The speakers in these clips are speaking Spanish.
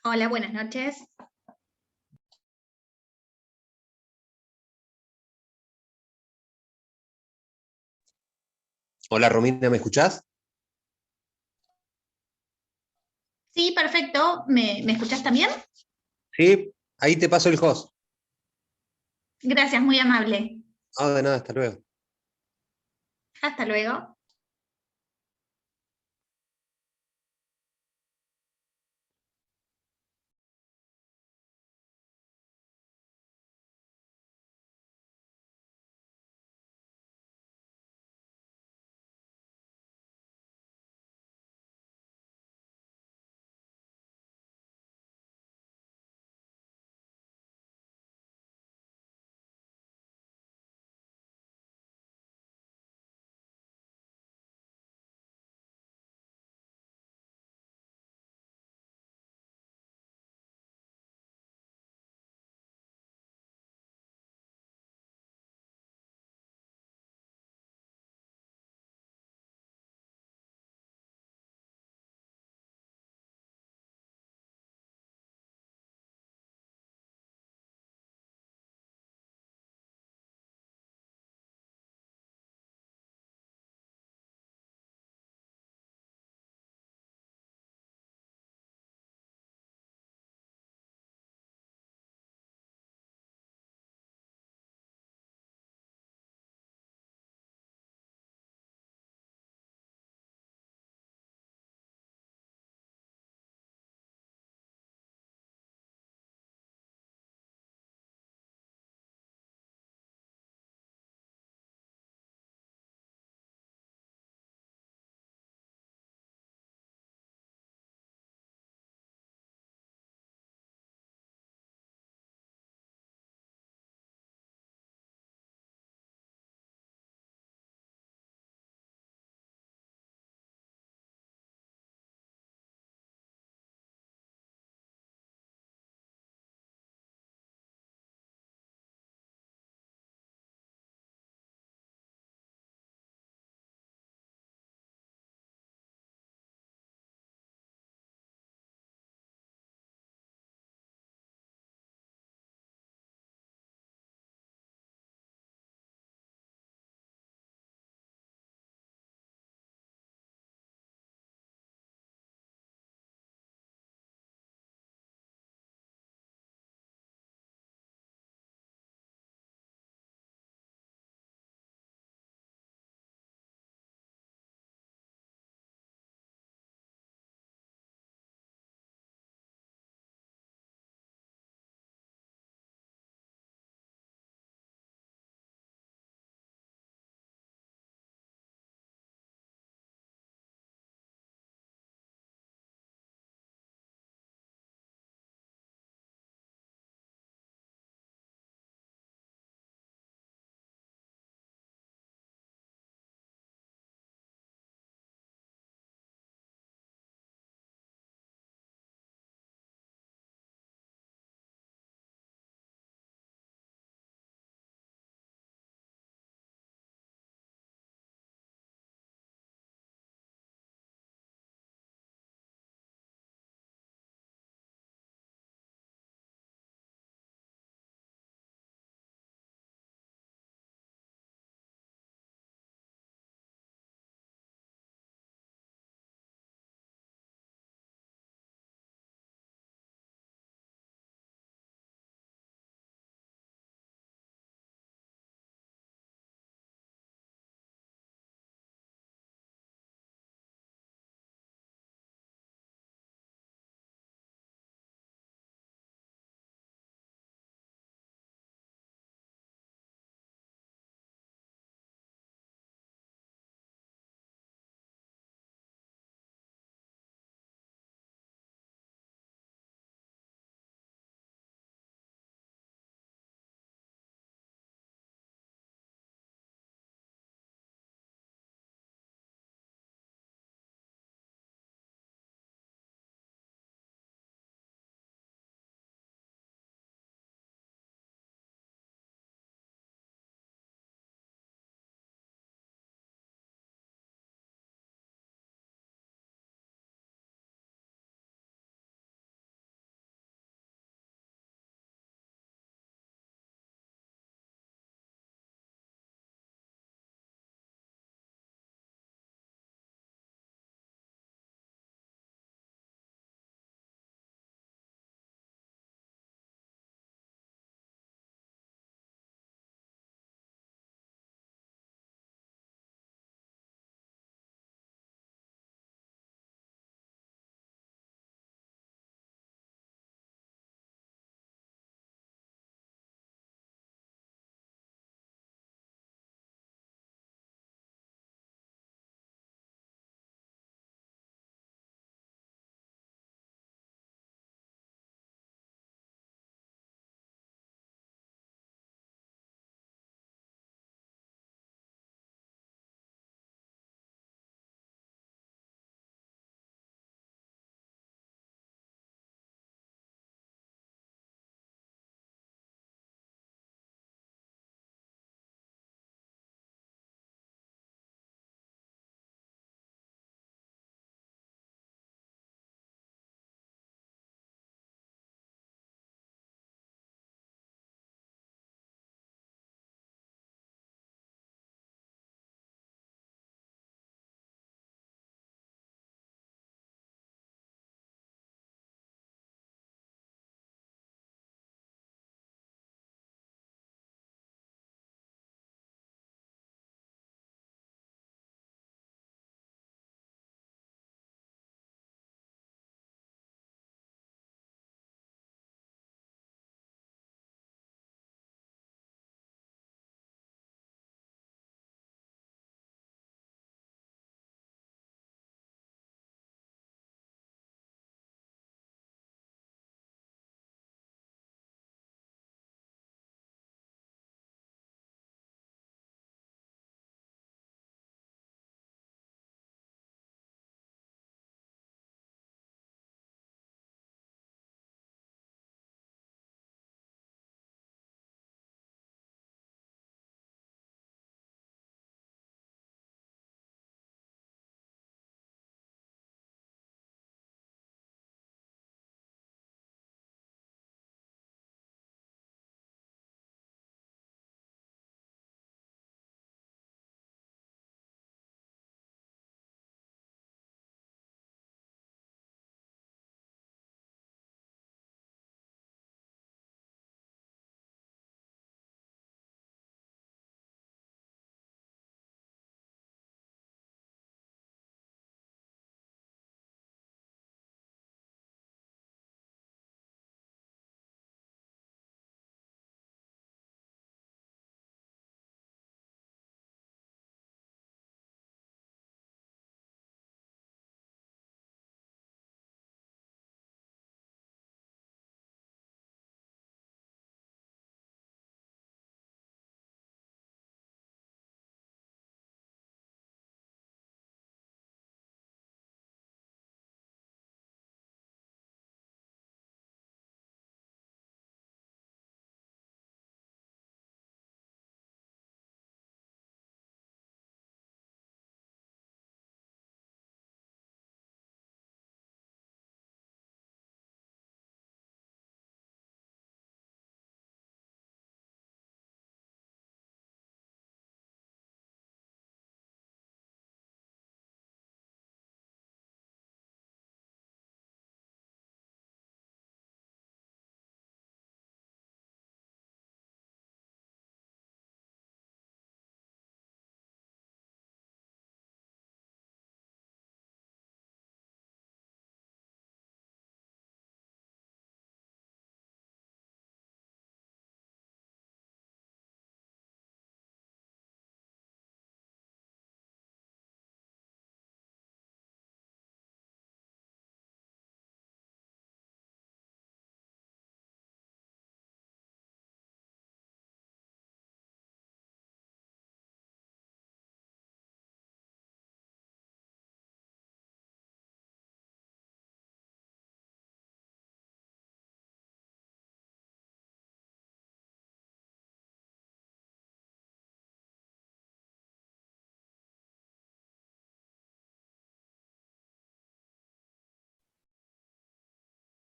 Hola, buenas noches. Hola Romina, ¿me escuchás? Sí, perfecto. ¿Me escuchás también? Sí, ahí te paso el host. Gracias, muy amable. Ah, de nada, hasta luego. Hasta luego.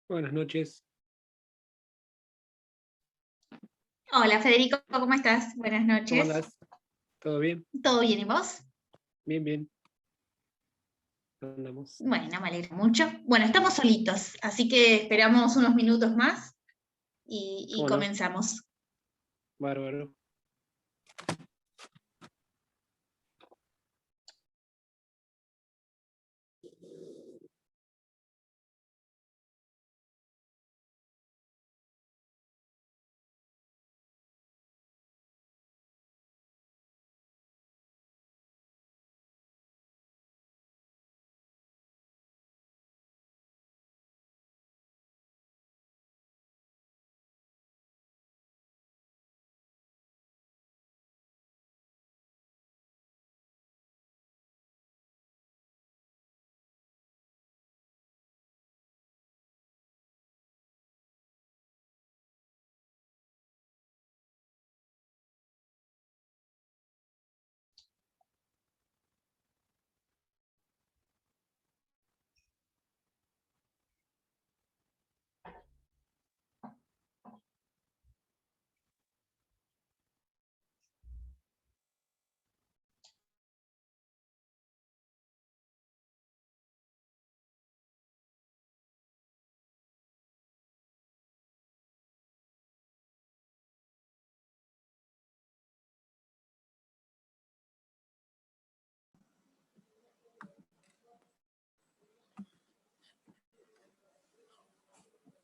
Buenas noches. Hola Federico, ¿cómo estás? Buenas ¿Cómo noches. andás? ¿Todo bien? ¿Todo bien y vos? Bien, bien. Andamos. Bueno, me alegra mucho. Bueno, estamos solitos, así que esperamos unos minutos más y ¿Cómo no? comenzamos. Bárbaro.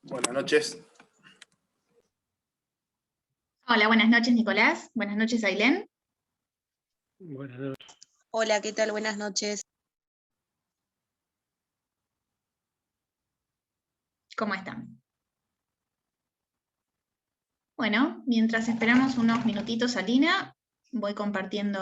Buenas noches. Hola, buenas noches Nicolás. Buenas noches Ailén. Buenas noches. Hola, ¿qué tal? Buenas noches. ¿Cómo están? Bueno, mientras esperamos unos minutitos a Lina, voy compartiendo.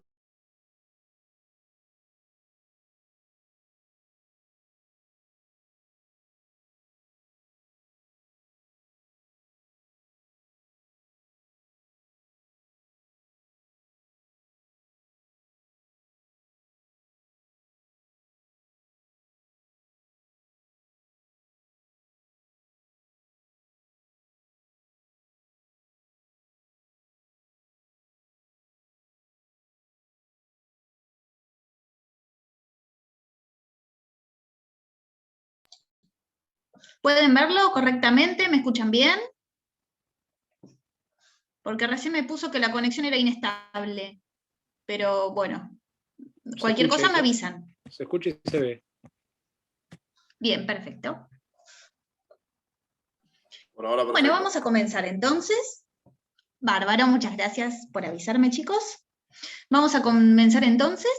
¿Pueden verlo correctamente? ¿Me escuchan bien? Porque recién me puso que la conexión era inestable. Pero bueno, cualquier cosa me avisan. Se escucha y se ve. Bien, perfecto. Por ahora, perfecto. Bueno, vamos a comenzar entonces. Bárbaro, muchas gracias por avisarme, chicos. Vamos a comenzar entonces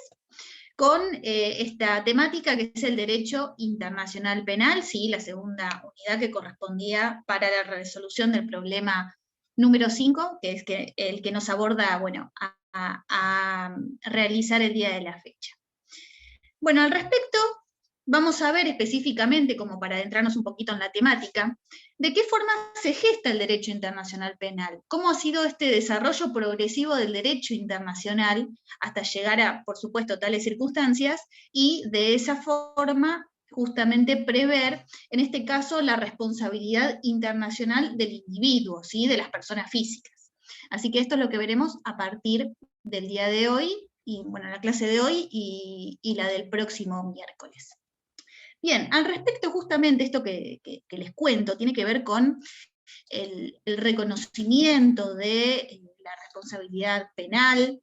con esta temática que es el derecho internacional penal, ¿sí? La segunda unidad que correspondía para la resolución del problema número 5, que es el que nos aborda, bueno, a realizar el día de la fecha. Bueno, al respecto, vamos a ver específicamente, como para adentrarnos un poquito en la temática, de qué forma se gesta el derecho internacional penal, cómo ha sido este desarrollo progresivo del derecho internacional hasta llegar a, por supuesto, tales circunstancias, y de esa forma justamente prever, en este caso, la responsabilidad internacional del individuo, ¿sí? De las personas físicas. Así que esto es lo que veremos a partir del día de hoy, y bueno, la clase de hoy y la del próximo miércoles. Bien, al respecto justamente esto que les cuento tiene que ver con el reconocimiento de la responsabilidad penal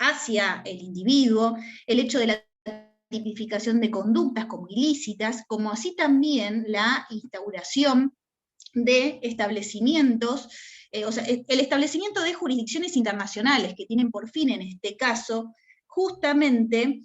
hacia el individuo, el hecho de la tipificación de conductas como ilícitas, como así también la instauración de establecimientos, o sea, el establecimiento de jurisdicciones internacionales que tienen por fin, en este caso, justamente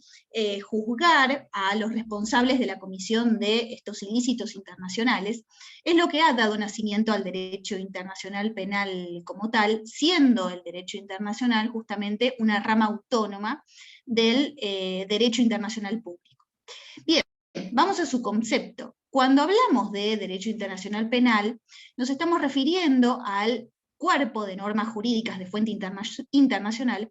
juzgar a los responsables de la comisión de estos ilícitos internacionales, es lo que ha dado nacimiento al derecho internacional penal como tal, siendo el derecho internacional justamente una rama autónoma del derecho internacional público. Bien, vamos a su concepto. Cuando hablamos de derecho internacional penal, nos estamos refiriendo al cuerpo de normas jurídicas de fuente internacional,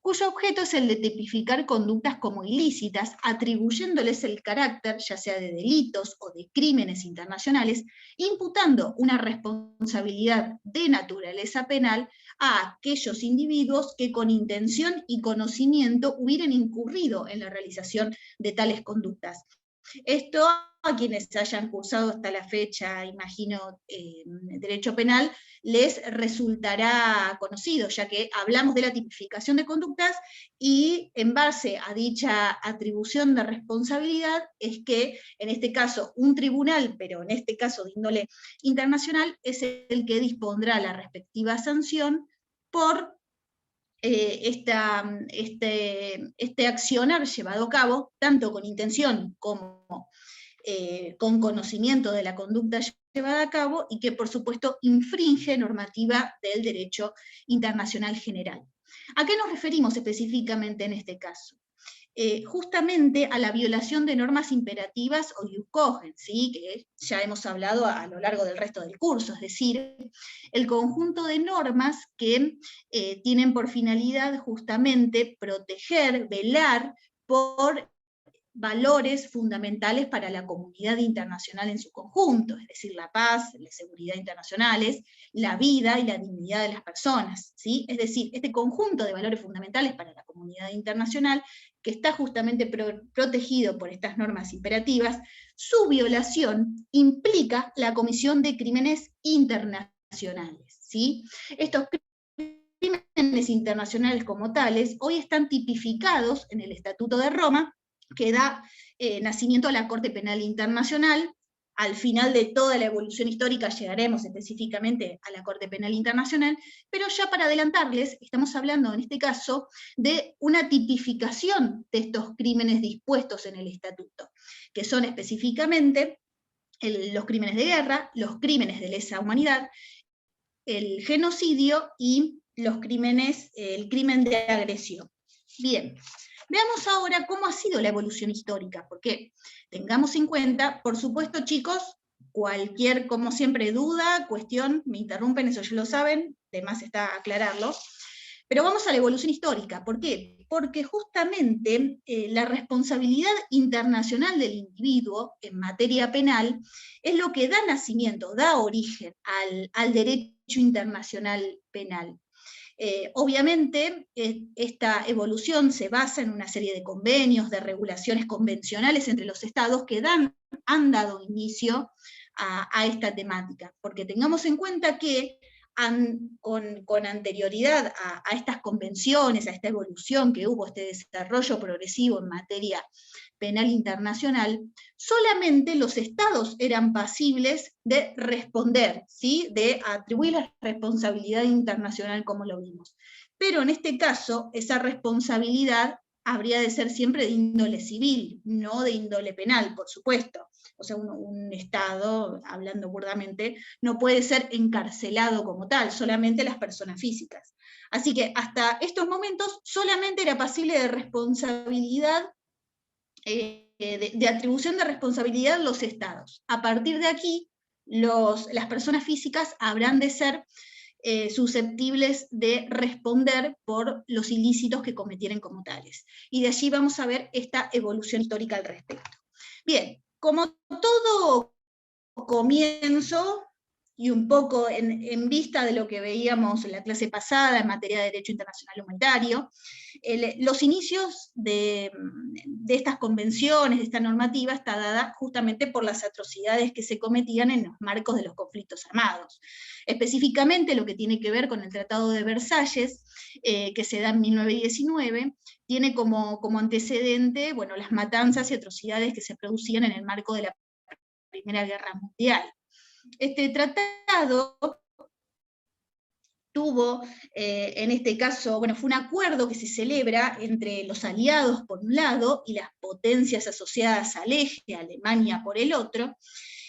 cuyo objeto es el de tipificar conductas como ilícitas, atribuyéndoles el carácter, ya sea de delitos o de crímenes internacionales, imputando una responsabilidad de naturaleza penal a aquellos individuos que con intención y conocimiento hubieran incurrido en la realización de tales conductas. Esto a quienes hayan cursado hasta la fecha, imagino, derecho penal, les resultará conocido, ya que hablamos de la tipificación de conductas y en base a dicha atribución de responsabilidad es que, en este caso, un tribunal, pero en este caso de índole internacional, es el que dispondrá la respectiva sanción por este accionar llevado a cabo, tanto con intención como con conocimiento de la conducta llevada a cabo, y que por supuesto infringe normativa del derecho internacional general. ¿A qué nos referimos específicamente en este caso? Justamente a la violación de normas imperativas o ius cogens, ¿sí? Que ya hemos hablado a lo largo del resto del curso, es decir, el conjunto de normas que tienen por finalidad justamente proteger, velar por valores fundamentales para la comunidad internacional en su conjunto, es decir, la paz, la seguridad internacionales, la vida y la dignidad de las personas, ¿sí? Es decir, este conjunto de valores fundamentales para la comunidad internacional, que está justamente protegido por estas normas imperativas, su violación implica la comisión de crímenes internacionales, ¿sí? Estos crímenes internacionales como tales hoy están tipificados en el Estatuto de Roma, que da nacimiento a la Corte Penal Internacional. Al final de toda la evolución histórica llegaremos específicamente a la Corte Penal Internacional, pero ya para adelantarles, estamos hablando en este caso de una tipificación de estos crímenes dispuestos en el Estatuto, que son específicamente los crímenes de guerra, los crímenes de lesa humanidad, el genocidio y el crimen de agresión. Bien. Veamos ahora cómo ha sido la evolución histórica, porque tengamos en cuenta, por supuesto, chicos, cualquier, como siempre, duda, cuestión, me interrumpen, eso ya lo saben, de más está aclararlo, pero vamos a la evolución histórica. ¿Por qué? Porque justamente la responsabilidad internacional del individuo en materia penal es lo que da nacimiento, da origen al derecho internacional penal. Obviamente, esta evolución se basa en una serie de convenios, de regulaciones convencionales entre los estados que han dado inicio a esta temática, porque tengamos en cuenta que con anterioridad a estas convenciones, a esta evolución que hubo, este desarrollo progresivo en materia penal internacional, solamente los estados eran pasibles de responder, ¿sí? De atribuir la responsabilidad internacional como lo vimos. Pero en este caso, esa responsabilidad habría de ser siempre de índole civil, no de índole penal, por supuesto. O sea, un Estado, hablando burdamente, no puede ser encarcelado como tal, solamente las personas físicas. Así que hasta estos momentos solamente era pasible de responsabilidad, de atribución de responsabilidad los Estados. A partir de aquí, las personas físicas habrán de ser susceptibles de responder por los ilícitos que cometieran como tales. Y de allí vamos a ver esta evolución histórica al respecto. Bien, como todo comienzo, y un poco en vista de lo que veíamos en la clase pasada en materia de Derecho Internacional Humanitario, los inicios de estas convenciones, de esta normativa, está dada justamente por las atrocidades que se cometían en los marcos de los conflictos armados. Específicamente lo que tiene que ver con el Tratado de Versalles, que se da en 1919, tiene como antecedente, bueno, las matanzas y atrocidades que se producían en el marco de la Primera Guerra Mundial. Este tratado tuvo, en este caso, bueno, fue un acuerdo que se celebra entre los aliados por un lado y las potencias asociadas al eje, Alemania por el otro,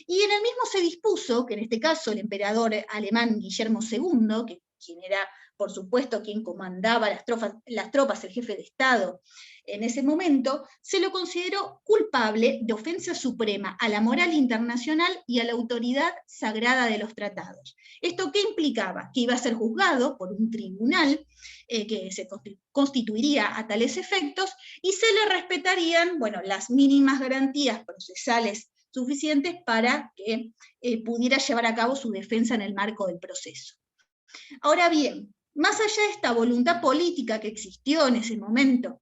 y en el mismo se dispuso que en este caso el emperador alemán Guillermo II, quien era por supuesto quien comandaba las tropas, el jefe de Estado en ese momento, se lo consideró culpable de ofensa suprema a la moral internacional y a la autoridad sagrada de los tratados. ¿Esto qué implicaba? Que iba a ser juzgado por un tribunal que se constituiría a tales efectos, y se le respetarían, bueno, las mínimas garantías procesales suficientes para que pudiera llevar a cabo su defensa en el marco del proceso. Ahora bien, más allá de esta voluntad política que existió en ese momento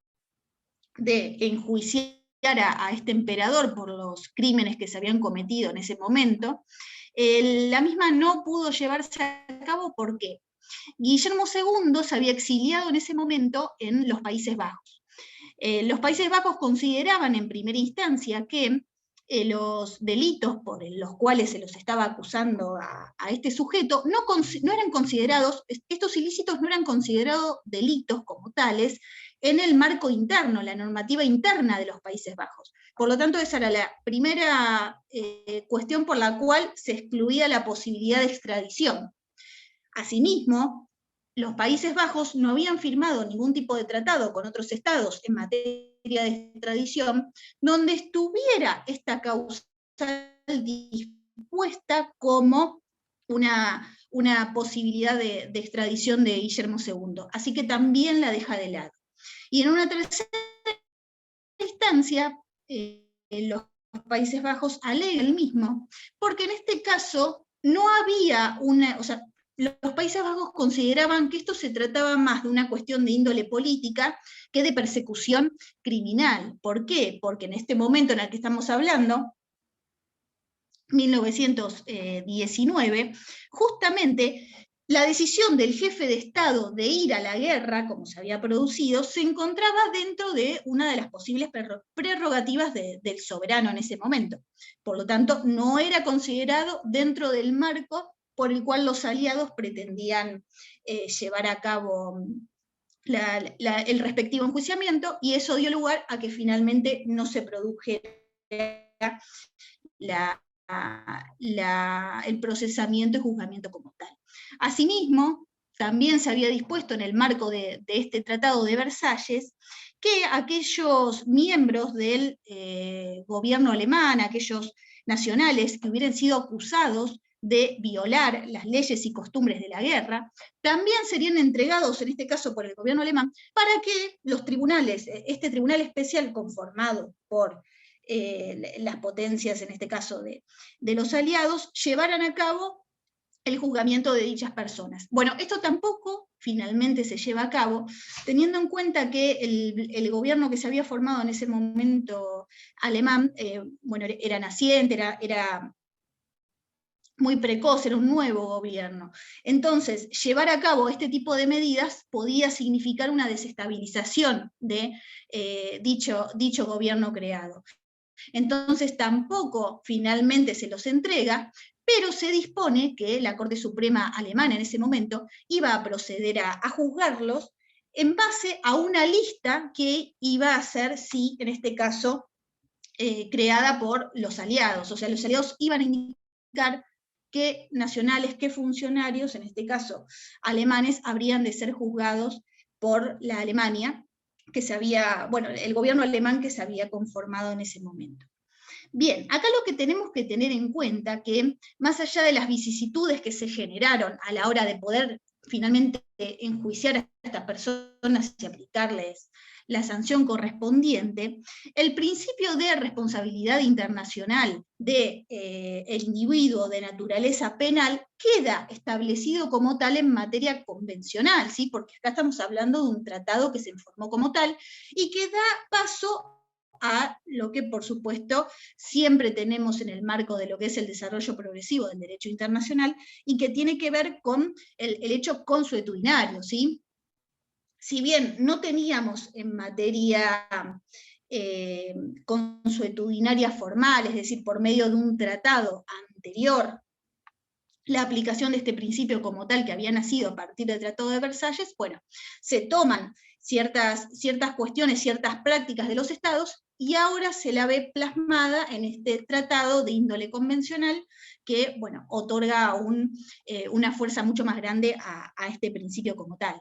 de enjuiciar a este emperador por los crímenes que se habían cometido en ese momento, la misma no pudo llevarse a cabo. ¿Por qué? Guillermo II se había exiliado en ese momento en los Países Bajos. Los Países Bajos consideraban en primera instancia que los delitos por los cuales se los estaba acusando a este sujeto no eran considerados, estos ilícitos no eran considerados delitos como tales en el marco interno, la normativa interna de los Países Bajos. Por lo tanto, esa era la primera cuestión por la cual se excluía la posibilidad de extradición. Asimismo, los Países Bajos no habían firmado ningún tipo de tratado con otros estados en materia de extradición donde estuviera esta causal dispuesta como una posibilidad de extradición de Guillermo II. Así que también la deja de lado. Y en una tercera instancia, los Países Bajos alegan el mismo, porque en este caso no había los Países Bajos consideraban que esto se trataba más de una cuestión de índole política que de persecución criminal. ¿Por qué? Porque en este momento en el que estamos hablando, 1919, justamente la decisión del jefe de Estado de ir a la guerra, como se había producido, se encontraba dentro de una de las posibles prerrogativas del soberano en ese momento. Por lo tanto, no era considerado dentro del marco por el cual los aliados pretendían llevar a cabo el respectivo enjuiciamiento, y eso dio lugar a que finalmente no se produjera el procesamiento y juzgamiento como tal. Asimismo, también se había dispuesto en el marco de este Tratado de Versalles que aquellos miembros del gobierno alemán, aquellos nacionales que hubieran sido acusados de violar las leyes y costumbres de la guerra, también serían entregados, en este caso por el gobierno alemán, para que los tribunales, este tribunal especial conformado por las potencias, en este caso de los aliados, llevaran a cabo el juzgamiento de dichas personas. Bueno, esto tampoco finalmente se lleva a cabo, teniendo en cuenta que el gobierno que se había formado en ese momento alemán, bueno, era naciente, era muy precoz, era un nuevo gobierno. Entonces, llevar a cabo este tipo de medidas podía significar una desestabilización de dicho gobierno creado. Entonces tampoco finalmente se los entrega, pero se dispone que la Corte Suprema alemana en ese momento iba a proceder a juzgarlos en base a una lista que iba a ser, sí, en este caso, creada por los aliados. O sea, los aliados iban a indicar qué nacionales, qué funcionarios, en este caso alemanes, habrían de ser juzgados por la Alemania, el gobierno alemán que se había conformado en ese momento. Bien, acá lo que tenemos que tener en cuenta que, más allá de las vicisitudes que se generaron a la hora de poder finalmente enjuiciar a estas personas y aplicarles la sanción correspondiente, el principio de responsabilidad internacional del individuo de naturaleza penal queda establecido como tal en materia convencional, ¿sí? Porque acá estamos hablando de un tratado que se formó como tal y que da paso a lo que, por supuesto, siempre tenemos en el marco de lo que es el desarrollo progresivo del derecho internacional, y que tiene que ver con el hecho consuetudinario, ¿sí? Si bien no teníamos en materia consuetudinaria formal, es decir, por medio de un tratado anterior, la aplicación de este principio como tal que había nacido a partir del Tratado de Versalles, bueno, se toman ciertas cuestiones, ciertas prácticas de los estados, y ahora se la ve plasmada en este tratado de índole convencional que, bueno, otorga una fuerza mucho más grande a este principio como tal.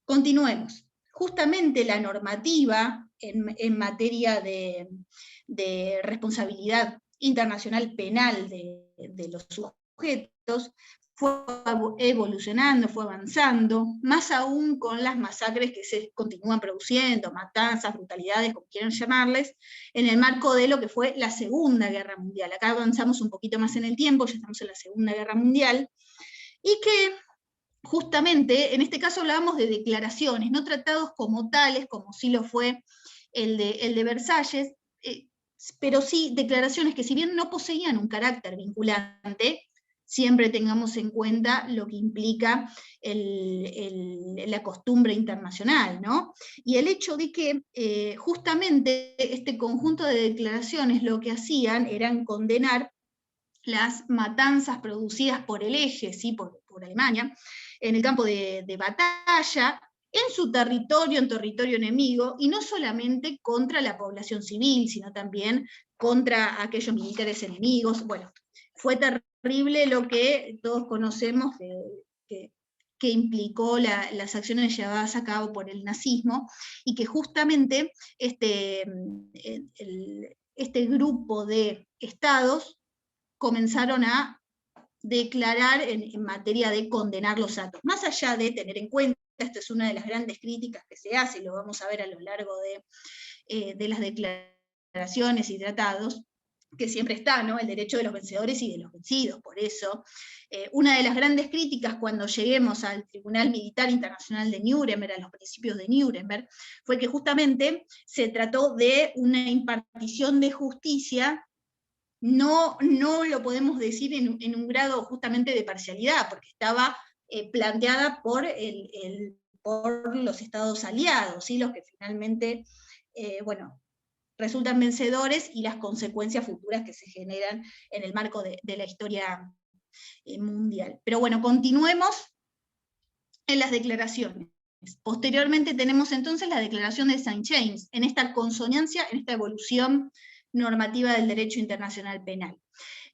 Continuemos. Justamente la normativa en materia de responsabilidad internacional penal de los sujetos fue evolucionando, fue avanzando, más aún con las masacres que se continúan produciendo, matanzas, brutalidades, como quieran llamarles, en el marco de lo que fue la Segunda Guerra Mundial. Acá avanzamos un poquito más en el tiempo, ya estamos en la Segunda Guerra Mundial, y que justamente, en este caso hablábamos de declaraciones, no tratados como tales, como sí lo fue el de Versalles, pero sí declaraciones que si bien no poseían un carácter vinculante, siempre tengamos en cuenta lo que implica la costumbre internacional, ¿no? Y el hecho de que justamente este conjunto de declaraciones lo que hacían eran condenar las matanzas producidas por el eje, ¿sí? por Alemania, en el campo de batalla, en su territorio, en territorio enemigo, y no solamente contra la población civil, sino también contra aquellos militares enemigos. Bueno, fue terrible lo que todos conocemos que implicó las acciones llevadas a cabo por el nazismo, y que justamente este grupo de estados comenzaron a declarar en materia de condenar los actos. Más allá de tener en cuenta, esta es una de las grandes críticas que se hace, y lo vamos a ver a lo largo de las declaraciones y tratados, que siempre está, ¿no? El derecho de los vencedores y de los vencidos. Por eso, una de las grandes críticas cuando lleguemos al Tribunal Militar Internacional de Nuremberg, a los principios de Nuremberg, fue que justamente se trató de una impartición de justicia. No lo podemos decir en un grado justamente de parcialidad, porque estaba planteada por los estados aliados, ¿sí? Los que finalmente, bueno, resultan vencedores, y las consecuencias futuras que se generan en el marco de la historia mundial. Pero bueno, continuemos en las declaraciones. Posteriormente tenemos entonces la declaración de Saint-James, en esta consonancia, en esta evolución normativa del derecho internacional penal.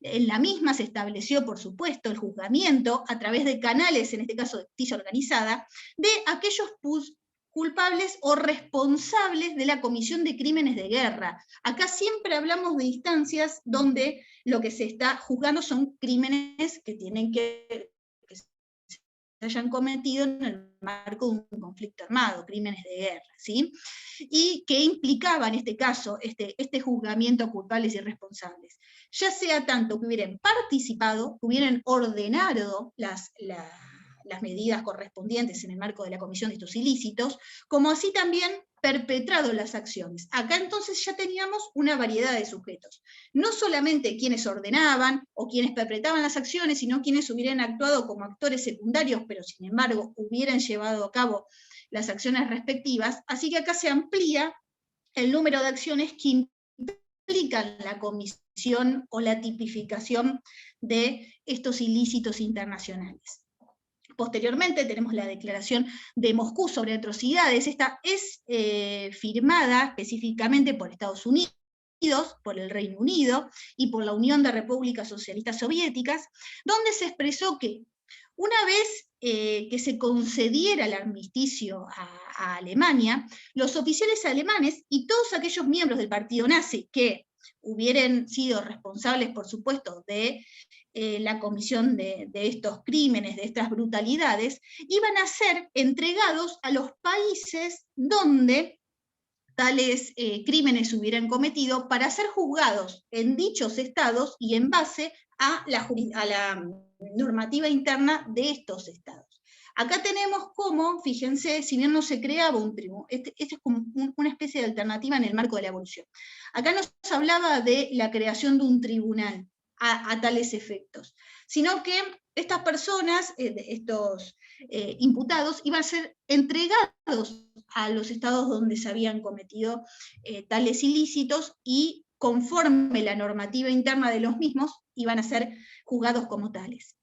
En la misma se estableció, por supuesto, el juzgamiento a través de canales, en este caso de justicia organizada, de aquellos culpables o responsables de la comisión de crímenes de guerra. Acá siempre hablamos de instancias donde lo que se está juzgando son crímenes que se hayan cometido en el marco de un conflicto armado, crímenes de guerra, ¿sí? Y que implicaba en este caso este juzgamiento a culpables y responsables, ya sea tanto que hubieran participado, que hubieran ordenado las medidas correspondientes en el marco de la comisión de estos ilícitos, como así también perpetrado las acciones. Acá entonces ya teníamos una variedad de sujetos, no solamente quienes ordenaban o quienes perpetraban las acciones, sino quienes hubieran actuado como actores secundarios, pero sin embargo hubieran llevado a cabo las acciones respectivas. Así que acá se amplía el número de acciones que implican la comisión o la tipificación de estos ilícitos internacionales. Posteriormente tenemos la Declaración de Moscú sobre atrocidades. Esta es firmada específicamente por Estados Unidos, por el Reino Unido y por la Unión de Repúblicas Socialistas Soviéticas, donde se expresó que una vez que se concediera el armisticio a Alemania, los oficiales alemanes y todos aquellos miembros del partido nazi que hubieran sido responsables, por supuesto, de la comisión de estos crímenes, de estas brutalidades, iban a ser entregados a los países donde tales crímenes hubieran cometido, para ser juzgados en dichos estados y en base a la normativa interna de estos estados. Acá tenemos cómo, fíjense, si bien no se creaba un tribunal, este es como una especie de alternativa en el marco de la evolución. Acá no se hablaba de la creación de un tribunal a tales efectos, sino que estas personas, estos imputados, iban a ser entregados a los estados donde se habían cometido tales ilícitos, y conforme la normativa interna de los mismos, iban a ser juzgados como tales.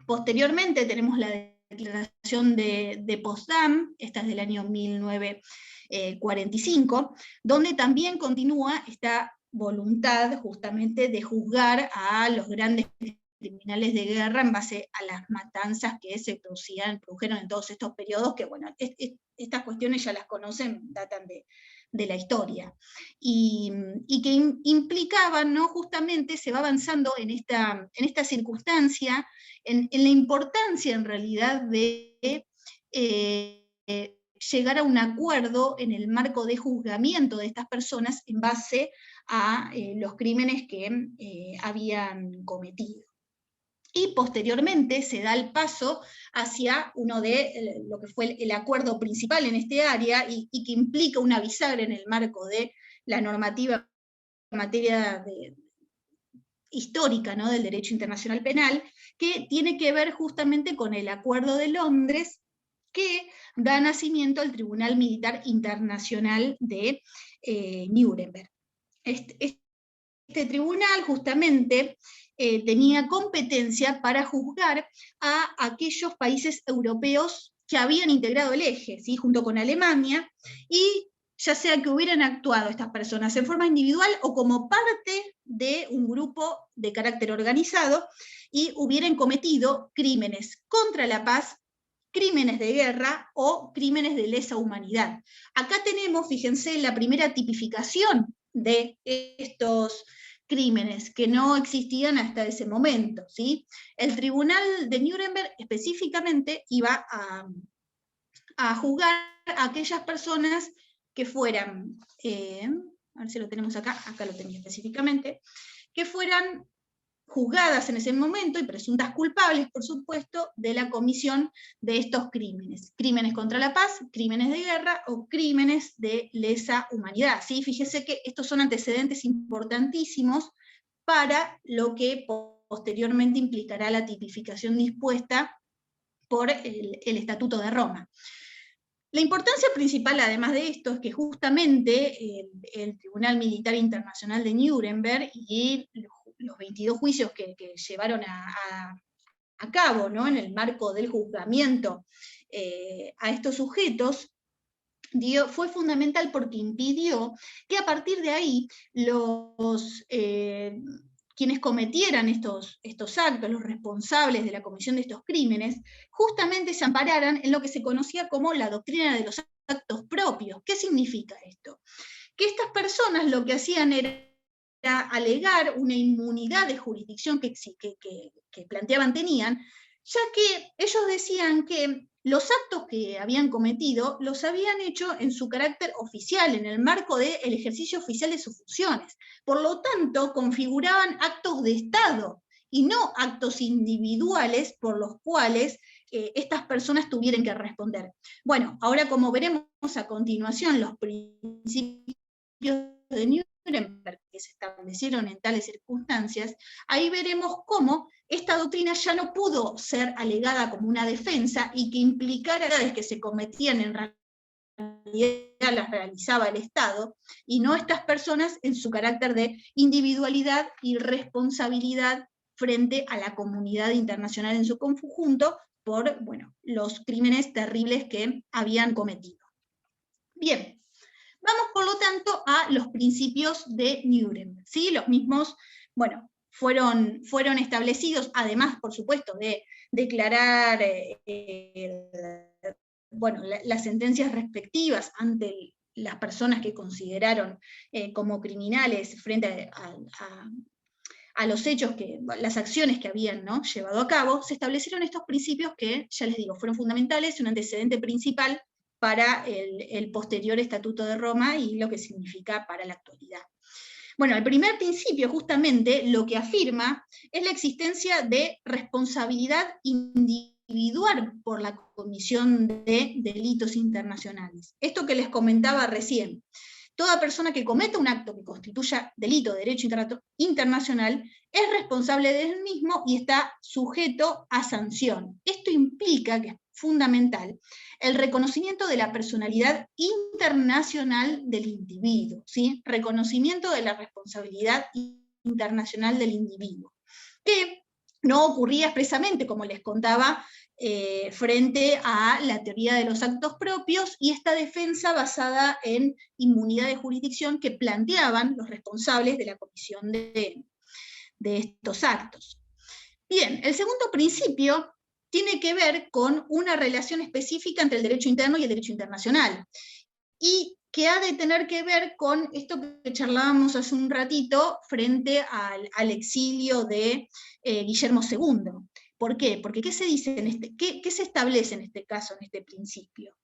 Posteriormente tenemos la Declaración de Potsdam, esta es del año 1945, donde también continúa esta voluntad justamente de juzgar a los grandes criminales de guerra en base a las matanzas que se produjeron en todos estos periodos, que bueno, estas cuestiones ya las conocen, datan de la historia, y que implicaban, ¿no? Justamente se va avanzando en esta circunstancia, en la importancia en realidad de llegar a un acuerdo en el marco de juzgamiento de estas personas en base a los crímenes que habían cometido. Y posteriormente se da el paso hacia uno de lo que fue el acuerdo principal en este área y que implica una bisagra en el marco de la normativa en materia histórica, ¿no? Del derecho internacional penal, que tiene que ver justamente con el Acuerdo de Londres, que da nacimiento al Tribunal Militar Internacional de Nuremberg. Este tribunal justamente tenía competencia para juzgar a aquellos países europeos que habían integrado el eje, ¿sí? Junto con Alemania, y ya sea que hubieran actuado estas personas en forma individual o como parte de un grupo de carácter organizado, y hubieran cometido crímenes contra la paz, crímenes de guerra o crímenes de lesa humanidad. Acá tenemos, fíjense, la primera tipificación de estos crímenes que no existían hasta ese momento, ¿sí? El Tribunal de Nuremberg específicamente iba a juzgar a aquellas personas que fueran, a ver si lo tenemos acá lo tenía específicamente, que fueran juzgadas en ese momento y presuntas culpables, por supuesto, de la comisión de estos crímenes. Crímenes contra la paz, crímenes de guerra o crímenes de lesa humanidad. ¿Sí? Fíjese que estos son antecedentes importantísimos para lo que posteriormente implicará la tipificación dispuesta por el Estatuto de Roma. La importancia principal, además de esto, es que justamente el Tribunal Militar Internacional de Nuremberg y los 22 juicios que llevaron a cabo, ¿no? En el marco del juzgamiento a estos sujetos, fue fundamental porque impidió que a partir de ahí quienes cometieran estos actos, los responsables de la comisión de estos crímenes, justamente se ampararan en lo que se conocía como la doctrina de los actos propios. ¿Qué significa esto? Que estas personas lo que hacían era alegar una inmunidad de jurisdicción que planteaban tenían, ya que ellos decían que los actos que habían cometido los habían hecho en su carácter oficial, en el marco del ejercicio oficial de sus funciones. Por lo tanto, configuraban actos de Estado y no actos individuales por los cuales estas personas tuvieran que responder. Bueno, ahora como veremos a continuación los principios de Nuremberg que se establecieron en tales circunstancias, ahí veremos cómo esta doctrina ya no pudo ser alegada como una defensa y que implicara que se cometían en realidad las realizaba el Estado, y no estas personas en su carácter de individualidad y responsabilidad frente a la comunidad internacional en su conjunto por, bueno, los crímenes terribles que habían cometido. Bien. Vamos, por lo tanto, a los principios de Nuremberg, ¿sí? Los mismos, bueno, fueron establecidos, además, por supuesto, de declarar bueno, las sentencias respectivas ante las personas que consideraron como criminales frente a los hechos, las acciones que habían, ¿no?, llevado a cabo. Se establecieron estos principios que, ya les digo, fueron fundamentales, un antecedente principal para el posterior Estatuto de Roma y lo que significa para la actualidad. Bueno, el primer principio justamente lo que afirma es la existencia de responsabilidad individual por la comisión de delitos internacionales. Esto que les comentaba recién. Toda persona que cometa un acto que constituya delito de derecho internacional es responsable del mismo y está sujeto a sanción. Esto implica, que es fundamental, el reconocimiento de la personalidad internacional del individuo, ¿sí? Reconocimiento de la responsabilidad internacional del individuo, que no ocurría expresamente, como les contaba, frente a la teoría de los actos propios y esta defensa basada en inmunidad de jurisdicción que planteaban los responsables de la comisión de estos actos. Bien, el segundo principio tiene que ver con una relación específica entre el derecho interno y el derecho internacional, y que ha de tener que ver con esto que charlábamos hace un ratito frente al exilio de Guillermo II. ¿Por qué? Porque ¿qué se dice qué se establece en este caso, en este principio?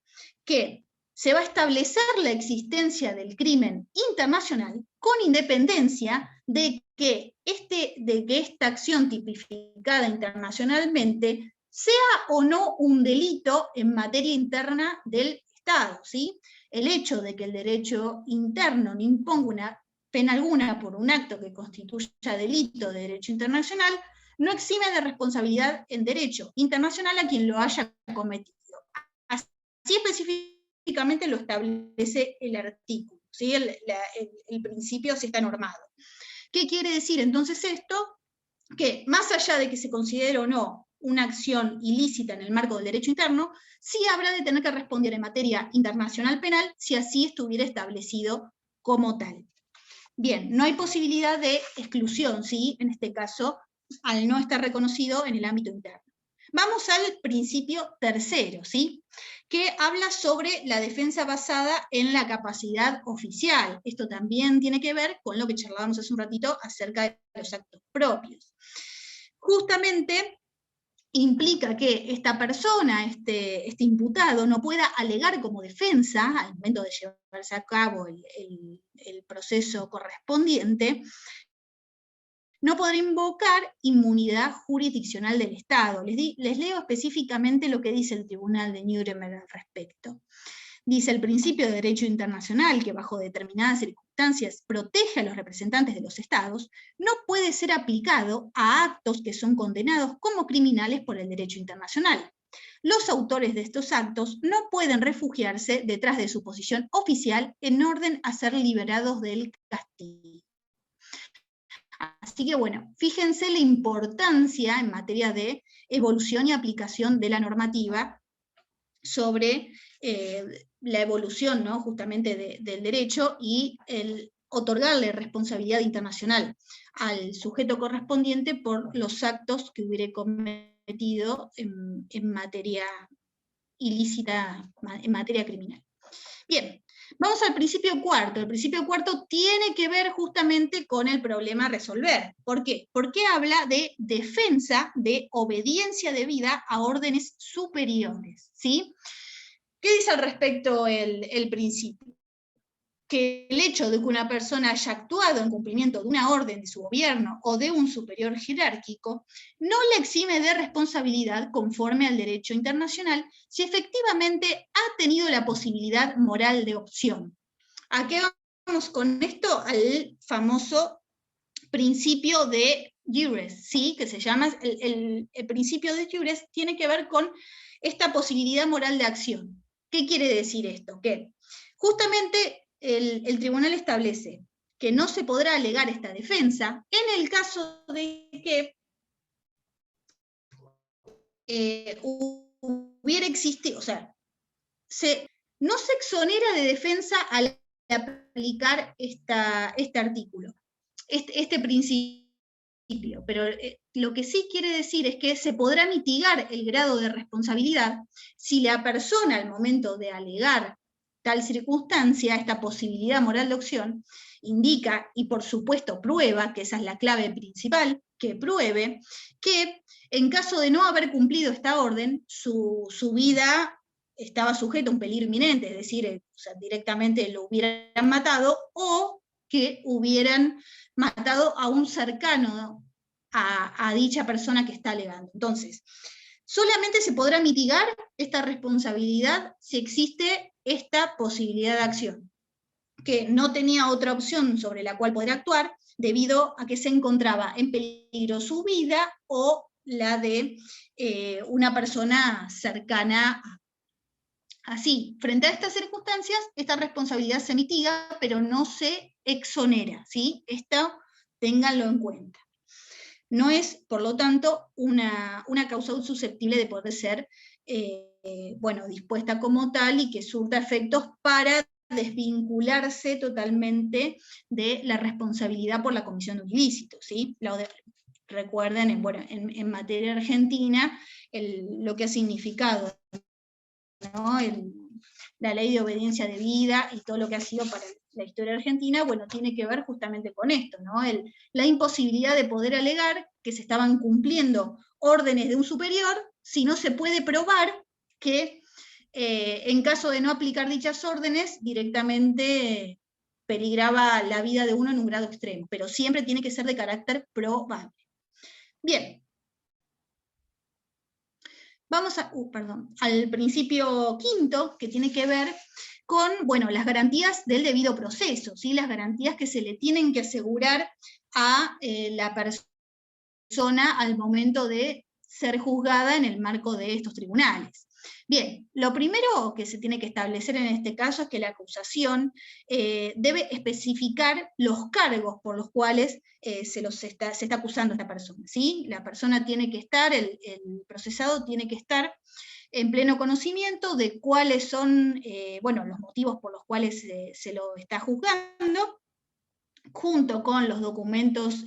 Que se va a establecer la existencia del crimen internacional con independencia de que esta acción tipificada internacionalmente sea o no un delito en materia interna del Estado, ¿sí? El hecho de que el derecho interno no imponga una pena alguna por un acto que constituya delito de derecho internacional, no exime de responsabilidad en derecho internacional a quien lo haya cometido. Así específicamente lo establece el artículo, ¿sí? El principio así está normado. ¿Qué quiere decir entonces esto? Que más allá de que se considere o no una acción ilícita en el marco del derecho interno, sí habrá de tener que responder en materia internacional penal si así estuviera establecido como tal. Bien, no hay posibilidad de exclusión, ¿sí? En este caso, al no estar reconocido en el ámbito interno. Vamos al principio tercero, ¿sí? Que habla sobre la defensa basada en la capacidad oficial. Esto también tiene que ver con lo que charlábamos hace un ratito acerca de los actos propios. Justamente implica que esta persona, este imputado, no pueda alegar como defensa, al momento de llevarse a cabo el proceso correspondiente, no podrá invocar inmunidad jurisdiccional del Estado. Les leo específicamente lo que dice el Tribunal de Nuremberg al respecto. Dice: el principio de derecho internacional, que bajo determinadas circunstancias protege a los representantes de los estados, no puede ser aplicado a actos que son condenados como criminales por el derecho internacional. Los autores de estos actos no pueden refugiarse detrás de su posición oficial en orden a ser liberados del castigo. Así que bueno, fíjense la importancia en materia de evolución y aplicación de la normativa sobre la evolución, ¿no?, justamente del derecho y el otorgarle responsabilidad internacional al sujeto correspondiente por los actos que hubiere cometido en materia ilícita, en materia criminal. Bien, vamos al principio cuarto. El principio cuarto tiene que ver justamente con el problema a resolver. ¿Por qué? Porque habla de defensa de obediencia debida a órdenes superiores, ¿sí? ¿Qué dice al respecto el principio? Que el hecho de que una persona haya actuado en cumplimiento de una orden de su gobierno o de un superior jerárquico no le exime de responsabilidad conforme al derecho internacional si efectivamente ha tenido la posibilidad moral de opción. ¿A qué vamos con esto? Al famoso principio de jures, ¿sí? Que se llama, el principio de jures tiene que ver con esta posibilidad moral de acción. ¿Qué quiere decir esto? Que justamente el tribunal establece que no se podrá alegar esta defensa en el caso de que hubiera existido, o sea, no se exonera de defensa al aplicar este artículo, este principio, pero lo que sí quiere decir es que se podrá mitigar el grado de responsabilidad si la persona al momento de alegar tal circunstancia, esta posibilidad moral de opción, indica, y por supuesto prueba, que esa es la clave principal, que pruebe que en caso de no haber cumplido esta orden, su vida estaba sujeta a un peligro inminente, es decir, o sea, directamente lo hubieran matado, o que hubieran matado a un cercano a dicha persona que está alegando. Entonces, solamente se podrá mitigar esta responsabilidad si existe esta posibilidad de acción, que no tenía otra opción sobre la cual poder actuar debido a que se encontraba en peligro su vida o la de una persona cercana. Así, frente a estas circunstancias, esta responsabilidad se mitiga, pero no se exonera, ¿sí? Esto ténganlo en cuenta. No es, por lo tanto, una causa susceptible de poder ser dispuesta como tal y que surta efectos para desvincularse totalmente de la responsabilidad por la comisión de un ilícito, ¿sí? Recuerden, en materia argentina, lo que ha significado, ¿no? La ley de obediencia debida y todo lo que ha sido para la historia argentina, tiene que ver justamente con esto, ¿no? La imposibilidad de poder alegar que se estaban cumpliendo órdenes de un superior si no se puede probar que en caso de no aplicar dichas órdenes, directamente peligraba la vida de uno en un grado extremo, pero siempre tiene que ser de carácter probable. Bien. Vamos al principio quinto, que tiene que ver con las garantías del debido proceso, ¿sí? Las garantías que se le tienen que asegurar a la persona al momento de ser juzgada en el marco de estos tribunales. Bien, lo primero que se tiene que establecer en este caso es que la acusación debe especificar los cargos por los cuales se está acusando a esta persona, ¿sí? La persona tiene que estar, el procesado tiene que estar en pleno conocimiento de cuáles son los motivos por los cuales se lo está juzgando, junto con los documentos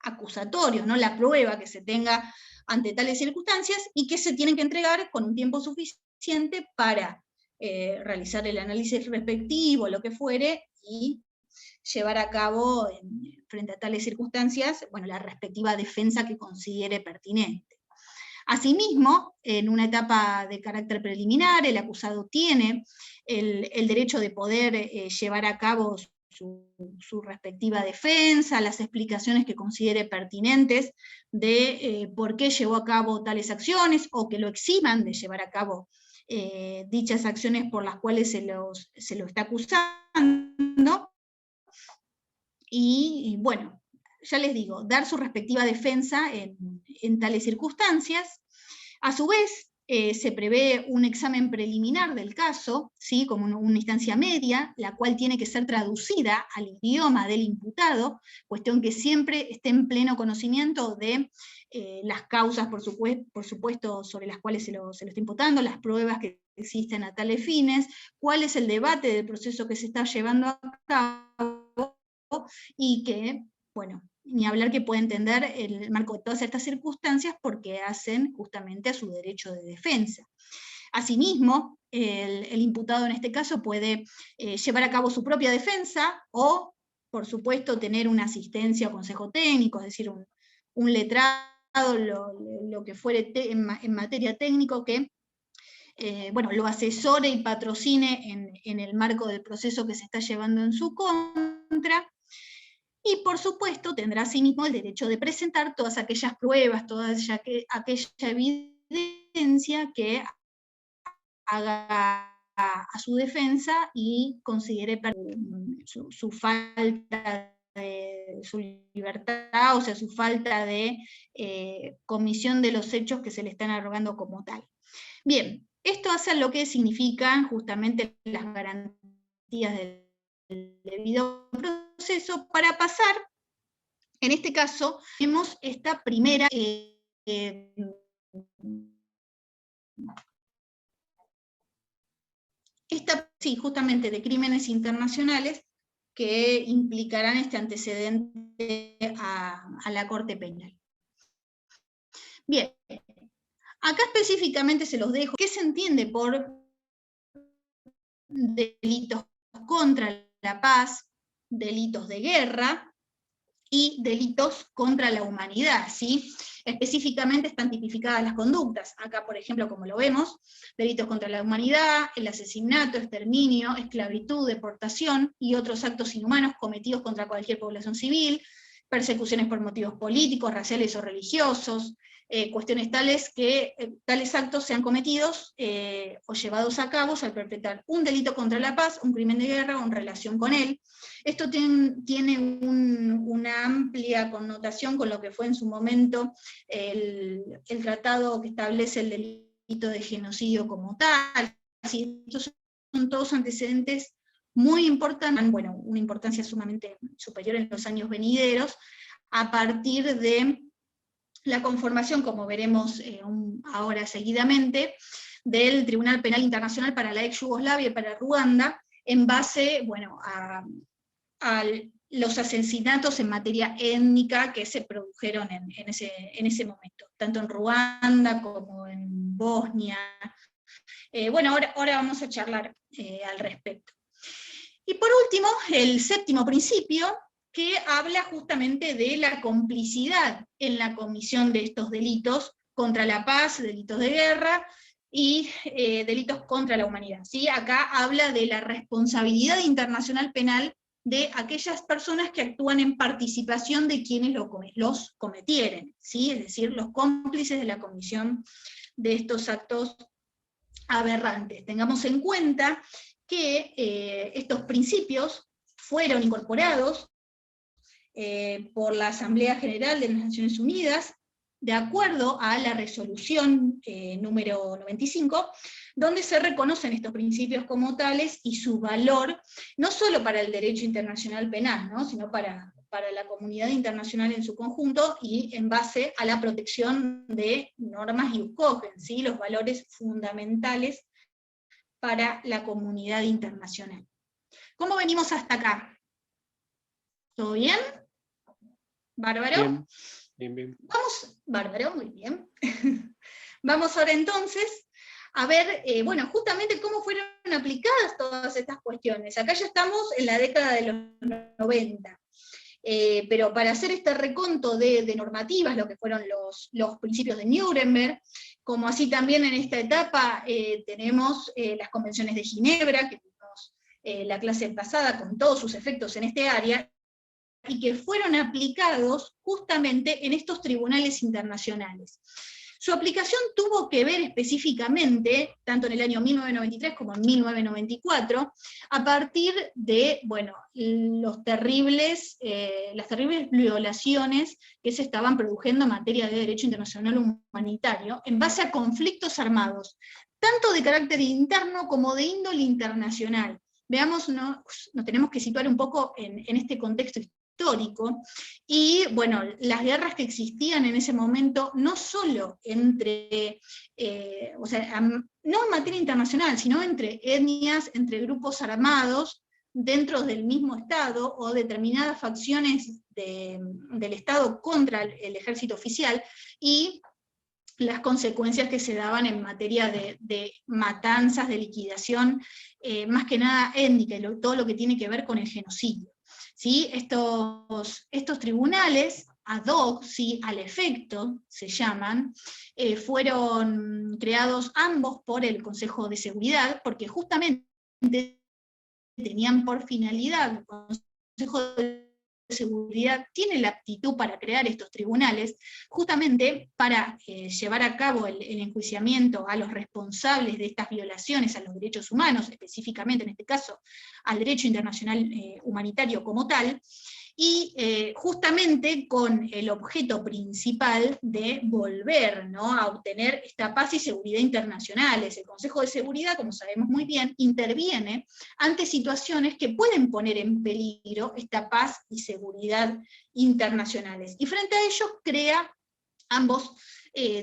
acusatorios, ¿no? La prueba que se tenga ante tales circunstancias, y que se tienen que entregar con un tiempo suficiente para realizar el análisis respectivo, lo que fuere, y llevar a cabo, frente a tales circunstancias, la respectiva defensa que considere pertinente. Asimismo, en una etapa de carácter preliminar, el acusado tiene el derecho de poder llevar a cabo su respectiva defensa, las explicaciones que considere pertinentes de por qué llevó a cabo tales acciones, o que lo eximan de llevar a cabo dichas acciones por las cuales se lo está acusando, y ya les digo, dar su respectiva defensa en tales circunstancias. A su vez, se prevé un examen preliminar del caso, ¿sí? Como una instancia media, la cual tiene que ser traducida al idioma del imputado, cuestión que siempre esté en pleno conocimiento de las causas, por supuesto, sobre las cuales se lo está imputando, las pruebas que existen a tales fines, cuál es el debate del proceso que se está llevando a cabo, y que, ni hablar que puede entender el marco de todas estas circunstancias, porque hacen justamente a su derecho de defensa. Asimismo, el imputado en este caso puede llevar a cabo su propia defensa, o, por supuesto, tener una asistencia o consejo técnico, es decir, un letrado, lo que fuere en materia técnico, que lo asesore y patrocine en el marco del proceso que se está llevando en su contra. Y, por supuesto, tendrá asimismo el derecho de presentar todas aquellas pruebas, toda aquella evidencia que haga a su defensa y considere su falta de su libertad, o sea, su falta de comisión de los hechos que se le están arrogando como tal. Bien, esto hace lo que significan justamente las garantías del debido proceso. Para pasar, en este caso, vemos esta primera justamente de crímenes internacionales que implicarán este antecedente a la Corte Penal. Bien, acá específicamente se los dejo. ¿Qué se entiende por delitos contra la paz, delitos de guerra y delitos contra la humanidad, ¿sí? Específicamente están tipificadas las conductas. Acá, por ejemplo, como lo vemos, delitos contra la humanidad, el asesinato, exterminio, esclavitud, deportación y otros actos inhumanos cometidos contra cualquier población civil, persecuciones por motivos políticos, raciales o religiosos, cuestiones tales que tales actos sean cometidos o llevados a cabo al perpetrar un delito contra la paz, un crimen de guerra o en relación con él. Esto tiene una amplia connotación con lo que fue en su momento el tratado que establece el delito de genocidio como tal. Así, estos son todos antecedentes muy importantes, una importancia sumamente superior en los años venideros, a partir de la conformación, como veremos ahora seguidamente, del Tribunal Penal Internacional para la ex Yugoslavia y para Ruanda, en base, bueno, a los asesinatos en materia étnica que se produjeron en ese momento, tanto en Ruanda como en Bosnia. Bueno, ahora vamos a charlar al respecto. Y por último, el séptimo principio, que habla justamente de la complicidad en la comisión de estos delitos contra la paz, delitos de guerra, y delitos contra la humanidad. ¿Sí? Acá habla de la responsabilidad internacional penal de aquellas personas que actúan en participación de quienes los cometieren, ¿sí? Es decir, los cómplices de la comisión de estos actos aberrantes. Tengamos en cuenta que estos principios fueron incorporados por la Asamblea General de las Naciones Unidas, de acuerdo a la resolución número 95, donde se reconocen estos principios como tales y su valor, no solo para el derecho internacional penal, ¿no? Sino para la comunidad internacional en su conjunto, y en base a la protección de normas ius cogens, ¿sí? Los valores fundamentales para la comunidad internacional. ¿Cómo venimos hasta acá? ¿Todo bien? ¿Bárbaro? Bien. Vamos, bárbaro, muy bien. Vamos ahora entonces a ver, bueno, justamente cómo fueron aplicadas todas estas cuestiones. Acá ya estamos en la década de los 90. Pero para hacer este reconto de normativas, lo que fueron los principios de Nuremberg, como así también en esta etapa tenemos las convenciones de Ginebra, que vimos la clase pasada con todos sus efectos en este área, y que fueron aplicados justamente en estos tribunales internacionales. Su aplicación tuvo que ver específicamente, tanto en el año 1993 como en 1994, a partir de, bueno, las terribles violaciones que se estaban produciendo en materia de derecho internacional humanitario, en base a conflictos armados, tanto de carácter interno como de índole internacional. Veamos, nos tenemos que situar un poco en este contexto histórico, y bueno, las guerras que existían en ese momento, no solo entre, o sea, no en materia internacional, sino entre etnias, entre grupos armados, dentro del mismo Estado, o determinadas facciones del Estado contra el ejército oficial, y las consecuencias que se daban en materia de matanzas, de liquidación, más que nada étnica, y todo lo que tiene que ver con el genocidio. ¿Sí? Estos tribunales, ad hoc, ¿sí? Al efecto, se llaman, fueron creados ambos por el Consejo de Seguridad, porque justamente tenían por finalidad, el Consejo de Seguridad tiene la aptitud para crear estos tribunales, justamente para llevar a cabo el enjuiciamiento a los responsables de estas violaciones a los derechos humanos, específicamente en este caso al derecho internacional humanitario como tal, y justamente con el objeto principal de volver, ¿no?, a obtener esta paz y seguridad internacionales. El Consejo de Seguridad, como sabemos muy bien, interviene ante situaciones que pueden poner en peligro esta paz y seguridad internacionales, y frente a ello crea ambos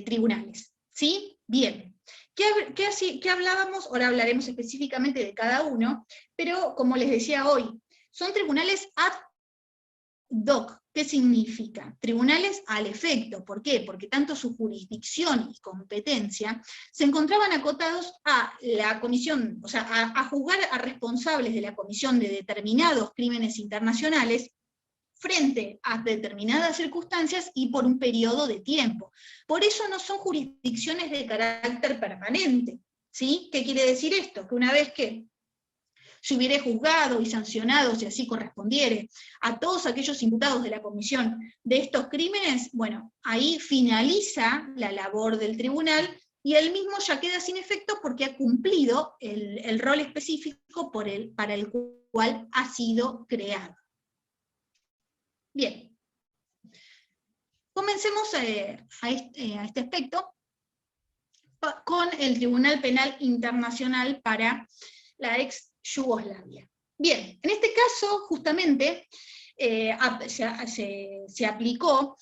tribunales. ¿Sí? Bien. ¿Qué hablábamos? Ahora hablaremos específicamente de cada uno, pero como les decía hoy, son tribunales ad hoc. ¿Qué significa? Tribunales al efecto. ¿Por qué? Porque tanto su jurisdicción y competencia se encontraban acotados a la comisión, o sea, a juzgar a responsables de la comisión de determinados crímenes internacionales frente a determinadas circunstancias y por un periodo de tiempo. Por eso no son jurisdicciones de carácter permanente. ¿Sí? ¿Qué quiere decir esto? Que una vez que se hubiere juzgado y sancionado, si así correspondiere, a todos aquellos imputados de la comisión de estos crímenes, bueno, ahí finaliza la labor del tribunal, y él mismo ya queda sin efecto porque ha cumplido el rol específico para el cual ha sido creado. Bien, comencemos a este aspecto con el Tribunal Penal Internacional para la ex Yugoslavia. Bien, en este caso, justamente, se aplicó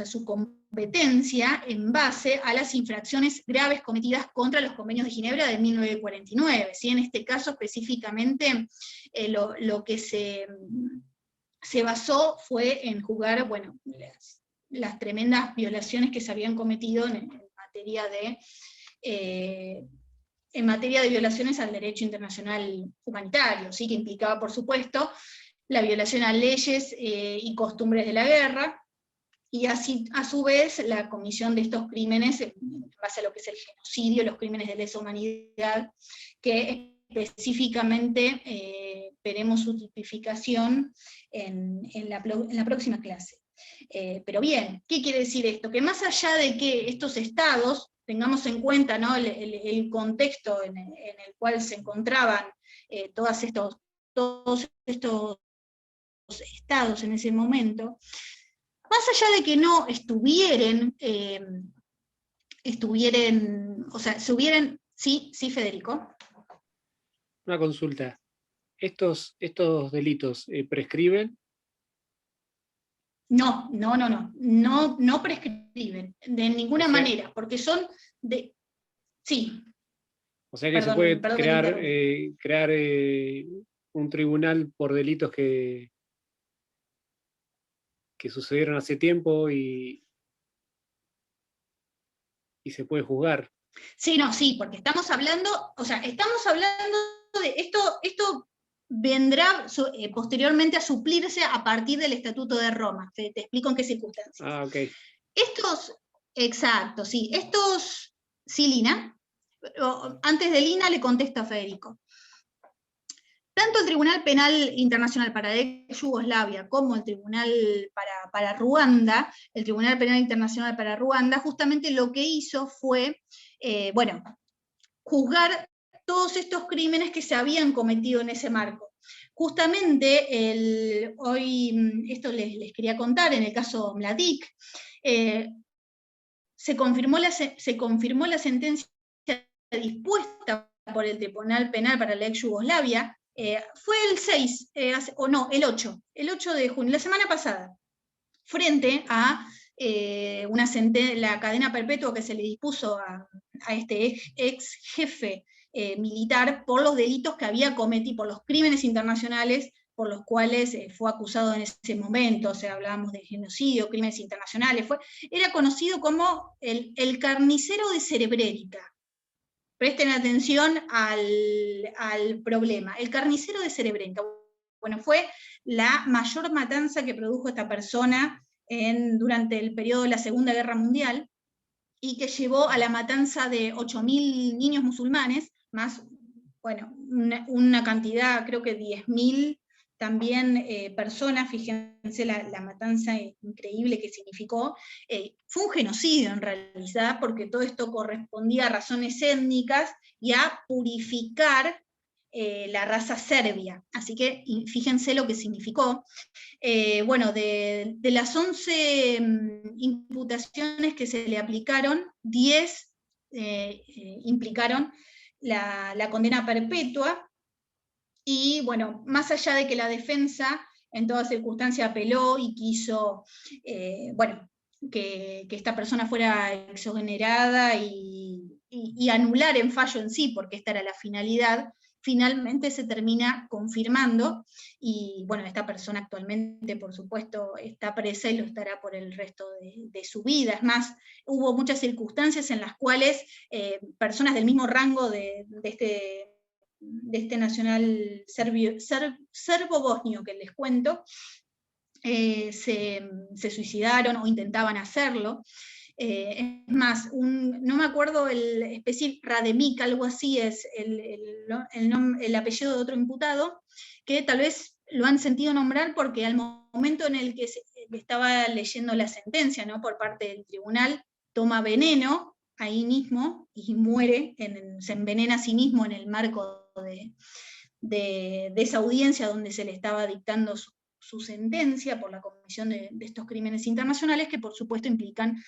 su competencia en base a las infracciones graves cometidas contra los convenios de Ginebra de 1949. ¿Sí? En este caso específicamente lo que se basó fue en juzgar, bueno, las tremendas violaciones que se habían cometido en materia de violaciones al derecho internacional humanitario, ¿sí? Que implicaba, por supuesto, la violación a leyes y costumbres de la guerra, y así, a su vez, la comisión de estos crímenes, en base a lo que es el genocidio, los crímenes de lesa humanidad, que específicamente veremos su tipificación en la próxima clase. Pero bien, ¿qué quiere decir esto? Que más allá de que estos estados, tengamos en cuenta, ¿no?, el contexto en el cual se encontraban todos estos estados en ese momento, más allá de que no estuvieran, o sea, se hubieran, sí, Federico. Una consulta. ¿Estos delitos prescriben? No prescriben, de ninguna manera, porque son de... Sí. O sea que Perdón, se puede perdón que te crear, interrumpí. un tribunal por delitos que sucedieron hace tiempo y se puede juzgar. Sí, no, sí, porque estamos hablando de esto vendrá posteriormente a suplirse a partir del Estatuto de Roma. Te explico en qué circunstancias. Ah, ok. Exacto, sí. Sí, Lina. Antes de Lina le contesto a Federico. Tanto el Tribunal Penal Internacional para Yugoslavia como el Tribunal para Ruanda, el Tribunal Penal Internacional para Ruanda, justamente lo que hizo fue, juzgar todos estos crímenes que se habían cometido en ese marco. Justamente, hoy, esto les quería contar, en el caso Mladic, se confirmó la sentencia dispuesta por el Tribunal Penal para la ex Yugoslavia, fue el 6, el 8 de junio, la semana pasada, frente a la cadena perpetua que se le dispuso a este ex jefe militar por los delitos que había cometido, por los crímenes internacionales por los cuales fue acusado en ese momento. O sea, hablábamos de genocidio, crímenes internacionales, era conocido como el carnicero de Srebrenica. Presten atención al problema. El carnicero de Srebrenica. Bueno, fue la mayor matanza que produjo esta persona durante el periodo de la Segunda Guerra Mundial, y que llevó a la matanza de 8.000 niños musulmanes, más, bueno, una cantidad, creo que 10.000 también personas. Fíjense la matanza increíble que significó. Fue un genocidio en realidad, porque todo esto correspondía a razones étnicas y a purificar la raza serbia. Así que fíjense lo que significó. Bueno, de las 11 imputaciones que se le aplicaron, 10 implicaron la condena perpetua. Y bueno, más allá de que la defensa en toda circunstancia apeló y quiso, que esta persona fuera exonerada y anular en fallo en sí, porque esta era la finalidad, finalmente se termina confirmando, y bueno, esta persona actualmente, por supuesto, está presa y lo estará por el resto de su vida. Es más, hubo muchas circunstancias en las cuales personas del mismo rango de este nacional serbo-bosnio que les cuento, se suicidaron o intentaban hacerlo. Es más, no me acuerdo el específico, Rademik, algo así es el apellido de otro imputado, que tal vez lo han sentido nombrar porque al momento en el que estaba leyendo la sentencia, ¿no?, por parte del tribunal, toma veneno ahí mismo y muere, se envenena a sí mismo en el marco de esa audiencia donde se le estaba dictando su sentencia por la comisión de estos crímenes internacionales, que por supuesto implican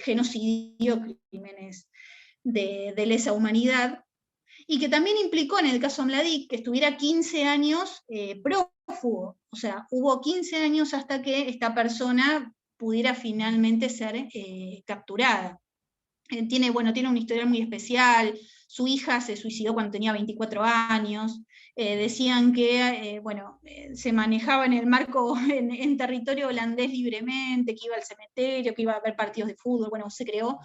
genocidio, crímenes de lesa humanidad. y que también implicó en el caso Mladic que estuviera 15 años prófugo, o sea, hubo 15 años hasta que esta persona pudiera finalmente ser capturada. Tiene un historial muy especial, su hija se suicidó cuando tenía 24 años, decían que se manejaba en el marco, en territorio holandés libremente, que iba al cementerio, que iba a ver partidos de fútbol, se creó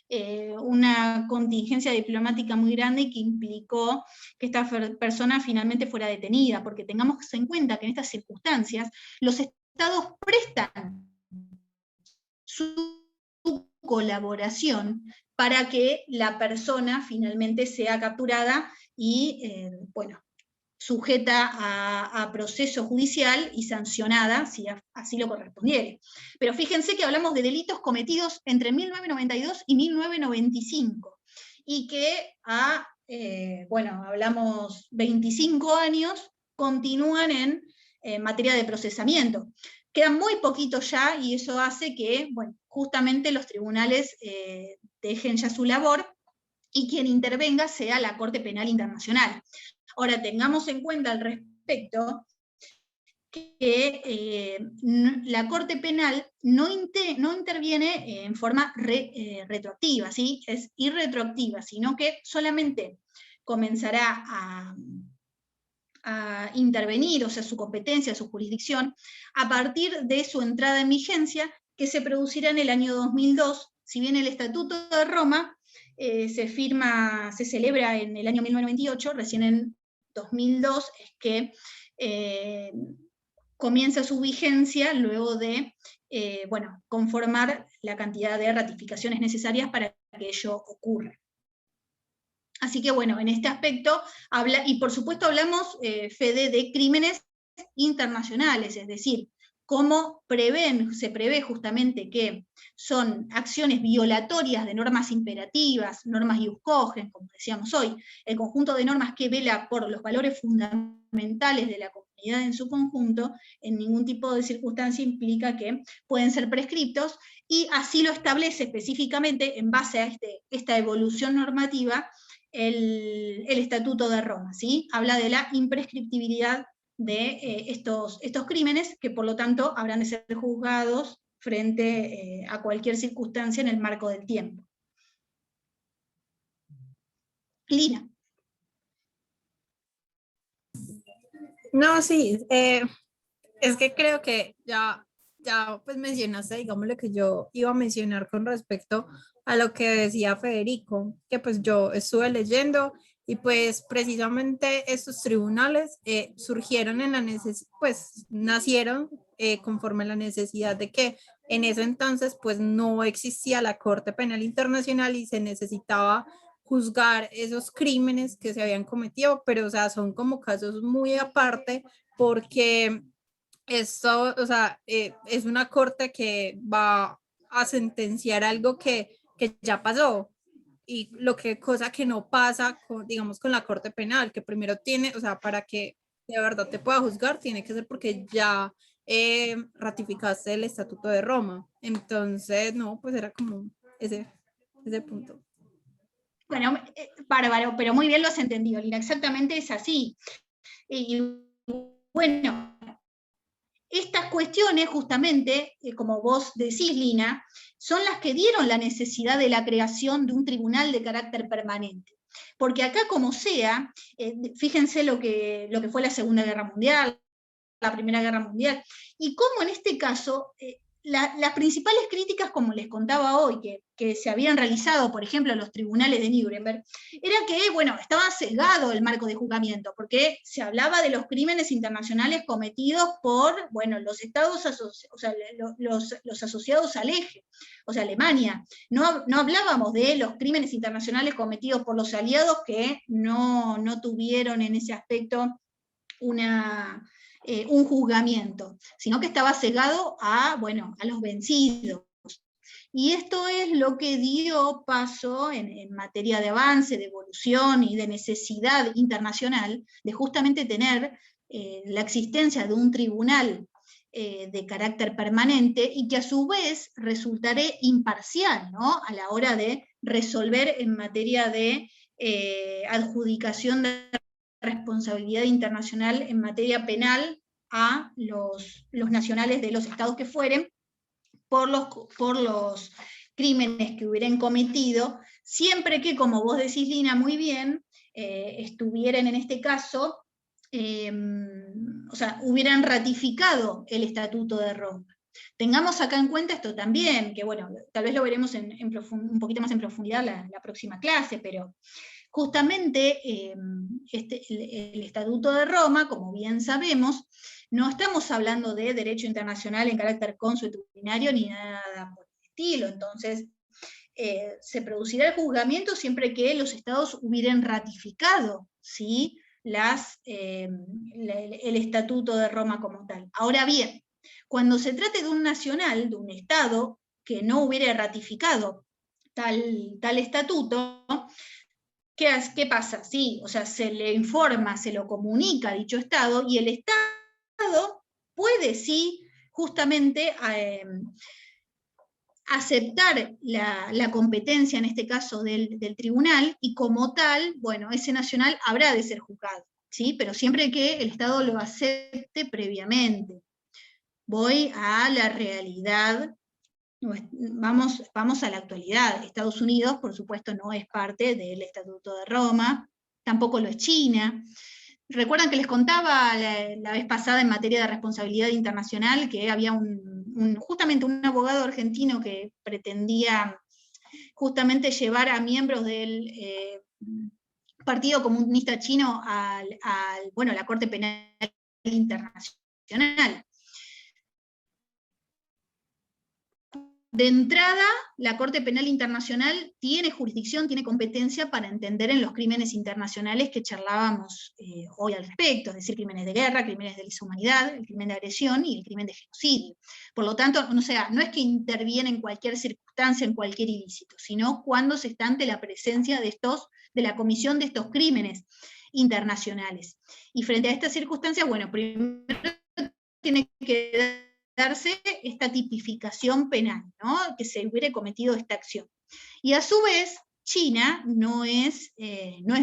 una contingencia diplomática muy grande que implicó que esta persona finalmente fuera detenida, porque tengamos en cuenta que en estas circunstancias los estados prestan su colaboración para que la persona finalmente sea capturada y, sujeta a proceso judicial y sancionada, si así lo correspondiere. Pero fíjense que hablamos de delitos cometidos entre 1992 y 1995, y que hablamos 25 años, continúan en materia de procesamiento. Quedan muy poquitos ya, y eso hace que, justamente los tribunales dejen ya su labor, y quien intervenga sea la Corte Penal Internacional. Ahora, tengamos en cuenta al respecto que la Corte Penal no interviene en forma retroactiva, ¿sí? Es irretroactiva, sino que solamente comenzará a intervenir, o sea, su competencia, su jurisdicción, a partir de su entrada en vigencia, que se producirá en el año 2002, si bien el Estatuto de Roma se celebra en el año 1928, recién en 2002 es que comienza su vigencia luego de conformar la cantidad de ratificaciones necesarias para que ello ocurra. Así que en este aspecto, y por supuesto hablamos, Fede, de crímenes internacionales, es decir, cómo se prevé justamente que son acciones violatorias de normas imperativas, normas ius cogens, como decíamos hoy, el conjunto de normas que vela por los valores fundamentales de la comunidad en su conjunto, en ningún tipo de circunstancia implica que pueden ser prescriptos, y así lo establece específicamente, en base a esta evolución normativa, el Estatuto de Roma, ¿sí? Habla de la imprescriptibilidad de estos crímenes, que por lo tanto habrán de ser juzgados frente a cualquier circunstancia en el marco del tiempo. Lina. No, sí, es que creo que ya pues mencionaste, digamos, lo que yo iba a mencionar con respecto a lo que decía Federico, que pues yo estuve leyendo, y pues precisamente estos tribunales surgieron en la necesidad, pues nacieron conforme a la necesidad de que en ese entonces pues no existía la Corte Penal Internacional y se necesitaba juzgar esos crímenes que se habían cometido, pero o sea, son como casos muy aparte, porque esto, o sea, es una corte que va a sentenciar algo que ya pasó, y cosa que no pasa con, digamos, con la Corte Penal, que primero tiene, o sea, para que de verdad te pueda juzgar, tiene que ser porque ya ratificaste el Estatuto de Roma. Entonces, no, pues era como ese punto. Bueno, bárbaro, pero muy bien lo has entendido, Lina, exactamente es así. Y bueno, estas cuestiones justamente, como vos decís, Lina, son las que dieron la necesidad de la creación de un tribunal de carácter permanente. Porque acá, como sea, fíjense lo que fue la Segunda Guerra Mundial, la Primera Guerra Mundial, y cómo en este caso las principales críticas, como les contaba hoy, que se habían realizado, por ejemplo, en los tribunales de Nuremberg, era que, estaba sesgado el marco de juzgamiento, porque se hablaba de los crímenes internacionales cometidos por, los estados, los asociados al eje, o sea, Alemania. No hablábamos de los crímenes internacionales cometidos por los aliados, que no tuvieron en ese aspecto un juzgamiento, sino que estaba cegado a los vencidos. Y esto es lo que dio paso en materia de avance, de evolución y de necesidad internacional, de justamente tener la existencia de un tribunal de carácter permanente, y que a su vez resultare imparcial, ¿no?, a la hora de resolver en materia de adjudicación de responsabilidad internacional en materia penal a los nacionales de los estados que fueren por los crímenes que hubieran cometido, siempre que, como vos decís, Lina, muy bien, estuvieran en este caso, o sea, hubieran ratificado el Estatuto de Roma. Tengamos acá en cuenta esto también, que bueno, tal vez lo veremos un poquito más en profundidad la próxima clase, pero justamente el Estatuto de Roma, como bien sabemos, no estamos hablando de derecho internacional en carácter consuetudinario ni nada por el estilo. Entonces, se producirá el juzgamiento siempre que los estados hubieran ratificado, ¿sí?, el Estatuto de Roma como tal. Ahora bien, cuando se trate de un nacional, de un estado que no hubiera ratificado tal estatuto, ¿qué pasa? Sí, o sea, se le informa, se lo comunica a dicho estado, y el estado puede sí, justamente, aceptar la competencia, en este caso del tribunal, y como tal, bueno, ese nacional habrá de ser juzgado, ¿sí? Pero siempre que el Estado lo acepte previamente. Voy a la realidad, vamos a la actualidad. Estados Unidos, por supuesto, no es parte del Estatuto de Roma, tampoco lo es China. ¿Recuerdan que les contaba la vez pasada en materia de responsabilidad internacional que había justamente un abogado argentino que pretendía justamente llevar a miembros del Partido Comunista Chino a la Corte Penal Internacional? De entrada, la Corte Penal Internacional tiene jurisdicción, tiene competencia para entender en los crímenes internacionales que charlábamos hoy al respecto, es decir, crímenes de guerra, crímenes de lesa humanidad, el crimen de agresión y el crimen de genocidio. Por lo tanto, no es que interviene en cualquier circunstancia, en cualquier ilícito, sino cuando se está ante la presencia de la comisión de estos crímenes internacionales. Y frente a estas circunstancias, bueno, primero tiene que darse esta tipificación penal, ¿no?, que se hubiera cometido esta acción. Y a su vez, China no es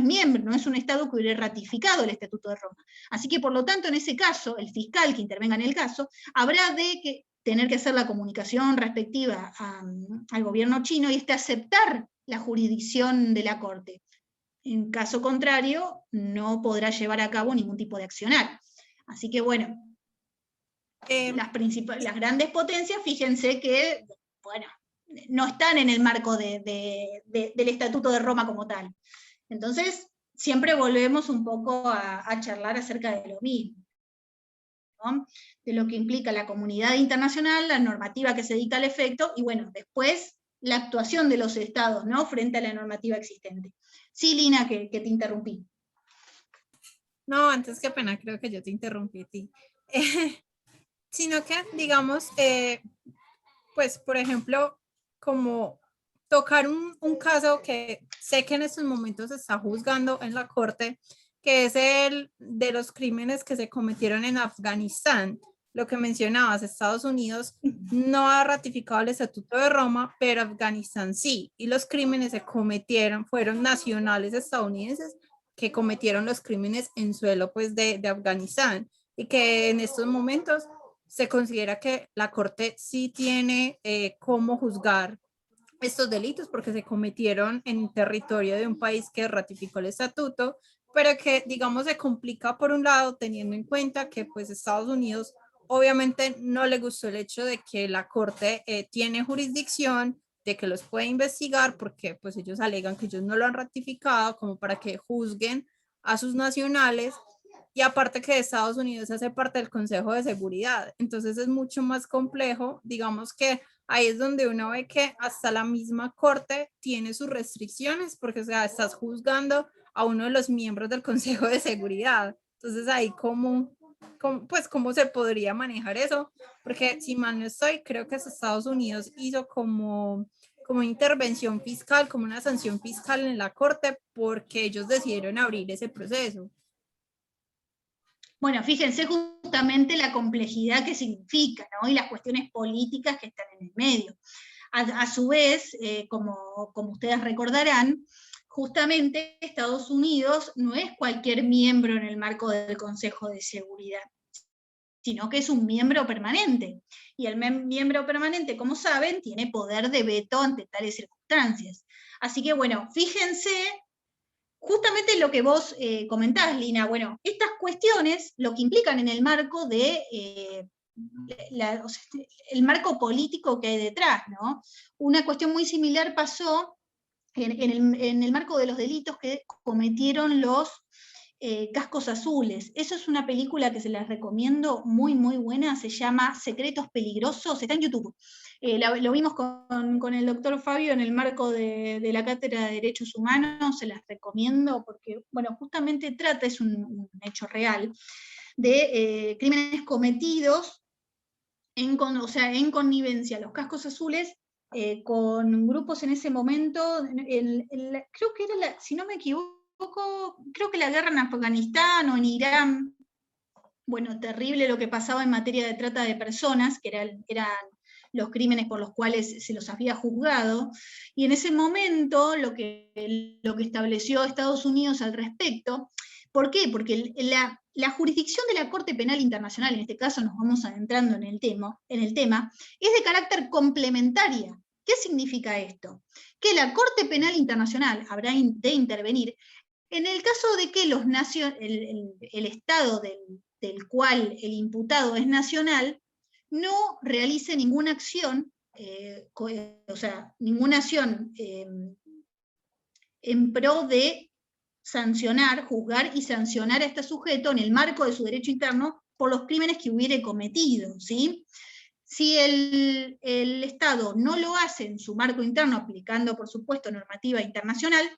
miembro, no es un Estado que hubiera ratificado el Estatuto de Roma. Así que, por lo tanto, en ese caso, el fiscal que intervenga en el caso, habrá de tener que hacer la comunicación respectiva al gobierno chino y aceptar la jurisdicción de la Corte. En caso contrario, no podrá llevar a cabo ningún tipo de accionar. Así que, bueno, las grandes potencias, fíjense que, bueno, no están en el marco del Estatuto de Roma como tal. Entonces, siempre volvemos un poco a charlar acerca de lo mismo, ¿no?, de lo que implica la comunidad internacional, la normativa que se dicta al efecto, y bueno, después la actuación de los estados, ¿no?, frente a la normativa existente. Sí, Lina, que te interrumpí. No, antes que pena, creo que yo te interrumpí a ti. Sino que, digamos, pues, por ejemplo, como tocar un caso que sé que en estos momentos se está juzgando en la corte, que es el de los crímenes que se cometieron en Afganistán. Lo que mencionabas, Estados Unidos no ha ratificado el Estatuto de Roma, pero Afganistán sí, y los crímenes se cometieron, fueron nacionales estadounidenses que cometieron los crímenes en suelo, pues, de Afganistán, y que en estos momentos se considera que la Corte sí tiene cómo juzgar estos delitos porque se cometieron en territorio de un país que ratificó el estatuto, pero que, digamos, se complica por un lado teniendo en cuenta que, pues, Estados Unidos obviamente no le gustó el hecho de que la Corte tiene jurisdicción, de que los puede investigar, porque pues ellos alegan que ellos no lo han ratificado como para que juzguen a sus nacionales. Y aparte que Estados Unidos hace parte del Consejo de Seguridad, entonces es mucho más complejo. Digamos que ahí es donde uno ve que hasta la misma Corte tiene sus restricciones, porque, o sea, estás juzgando a uno de los miembros del Consejo de Seguridad. Entonces ahí cómo se podría manejar eso, porque si mal no estoy, creo que Estados Unidos hizo como intervención fiscal, como una sanción fiscal en la Corte, porque ellos decidieron abrir ese proceso. Bueno, fíjense justamente la complejidad que significa, ¿no?, y las cuestiones políticas que están en el medio. A su vez, como ustedes recordarán, justamente Estados Unidos no es cualquier miembro en el marco del Consejo de Seguridad, sino que es un miembro permanente. Y el miembro permanente, como saben, tiene poder de veto ante tales circunstancias. Así que, bueno, fíjense justamente lo que vos comentás, Lina. Bueno, estas cuestiones, lo que implican en el marco de o sea, el marco político que hay detrás, ¿no? Una cuestión muy similar pasó en el marco de los delitos que cometieron los Cascos Azules. Eso es una película que se las recomiendo, muy, muy buena, se llama Secretos Peligrosos, está en YouTube. Lo vimos con el doctor Fabio en el marco de la Cátedra de Derechos Humanos, se las recomiendo porque, bueno, justamente trata, es un hecho real, de crímenes cometidos en connivencia, los Cascos Azules, con grupos en ese momento, creo que era, si no me equivoco, creo que la guerra en Afganistán o en Irán. Bueno, terrible lo que pasaba en materia de trata de personas, que eran los crímenes por los cuales se los había juzgado, y en ese momento lo que estableció Estados Unidos al respecto. ¿Por qué? Porque la jurisdicción de la Corte Penal Internacional, en este caso nos vamos adentrando en el tema, es de carácter complementaria. ¿Qué significa esto? Que la Corte Penal Internacional habrá de intervenir en el caso de que el Estado del cual el imputado es nacional no realice ninguna acción, en pro de sancionar, juzgar y sancionar a este sujeto en el marco de su derecho interno por los crímenes que hubiere cometido, ¿sí? Si el Estado no lo hace en su marco interno, aplicando, por supuesto, normativa internacional,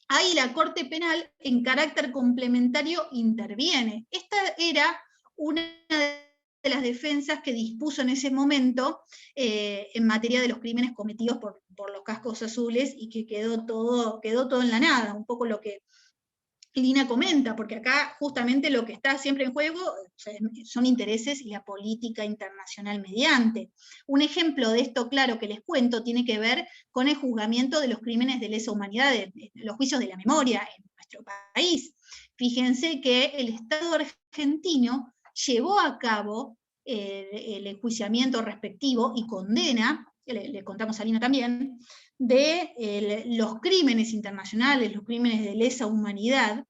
ahí la Corte Penal, en carácter complementario, interviene. Esta era una de las defensas que dispuso en ese momento en materia de los crímenes cometidos por los Cascos Azules, y que quedó todo en la nada, un poco lo que Lina comenta, porque acá justamente lo que está siempre en juego son intereses y la política internacional mediante. Un ejemplo de esto claro que les cuento tiene que ver con el juzgamiento de los crímenes de lesa humanidad, de los juicios de la memoria en nuestro país. Fíjense que el Estado argentino llevó a cabo el enjuiciamiento respectivo y condena, le contamos a Lina también, de los crímenes internacionales, los crímenes de lesa humanidad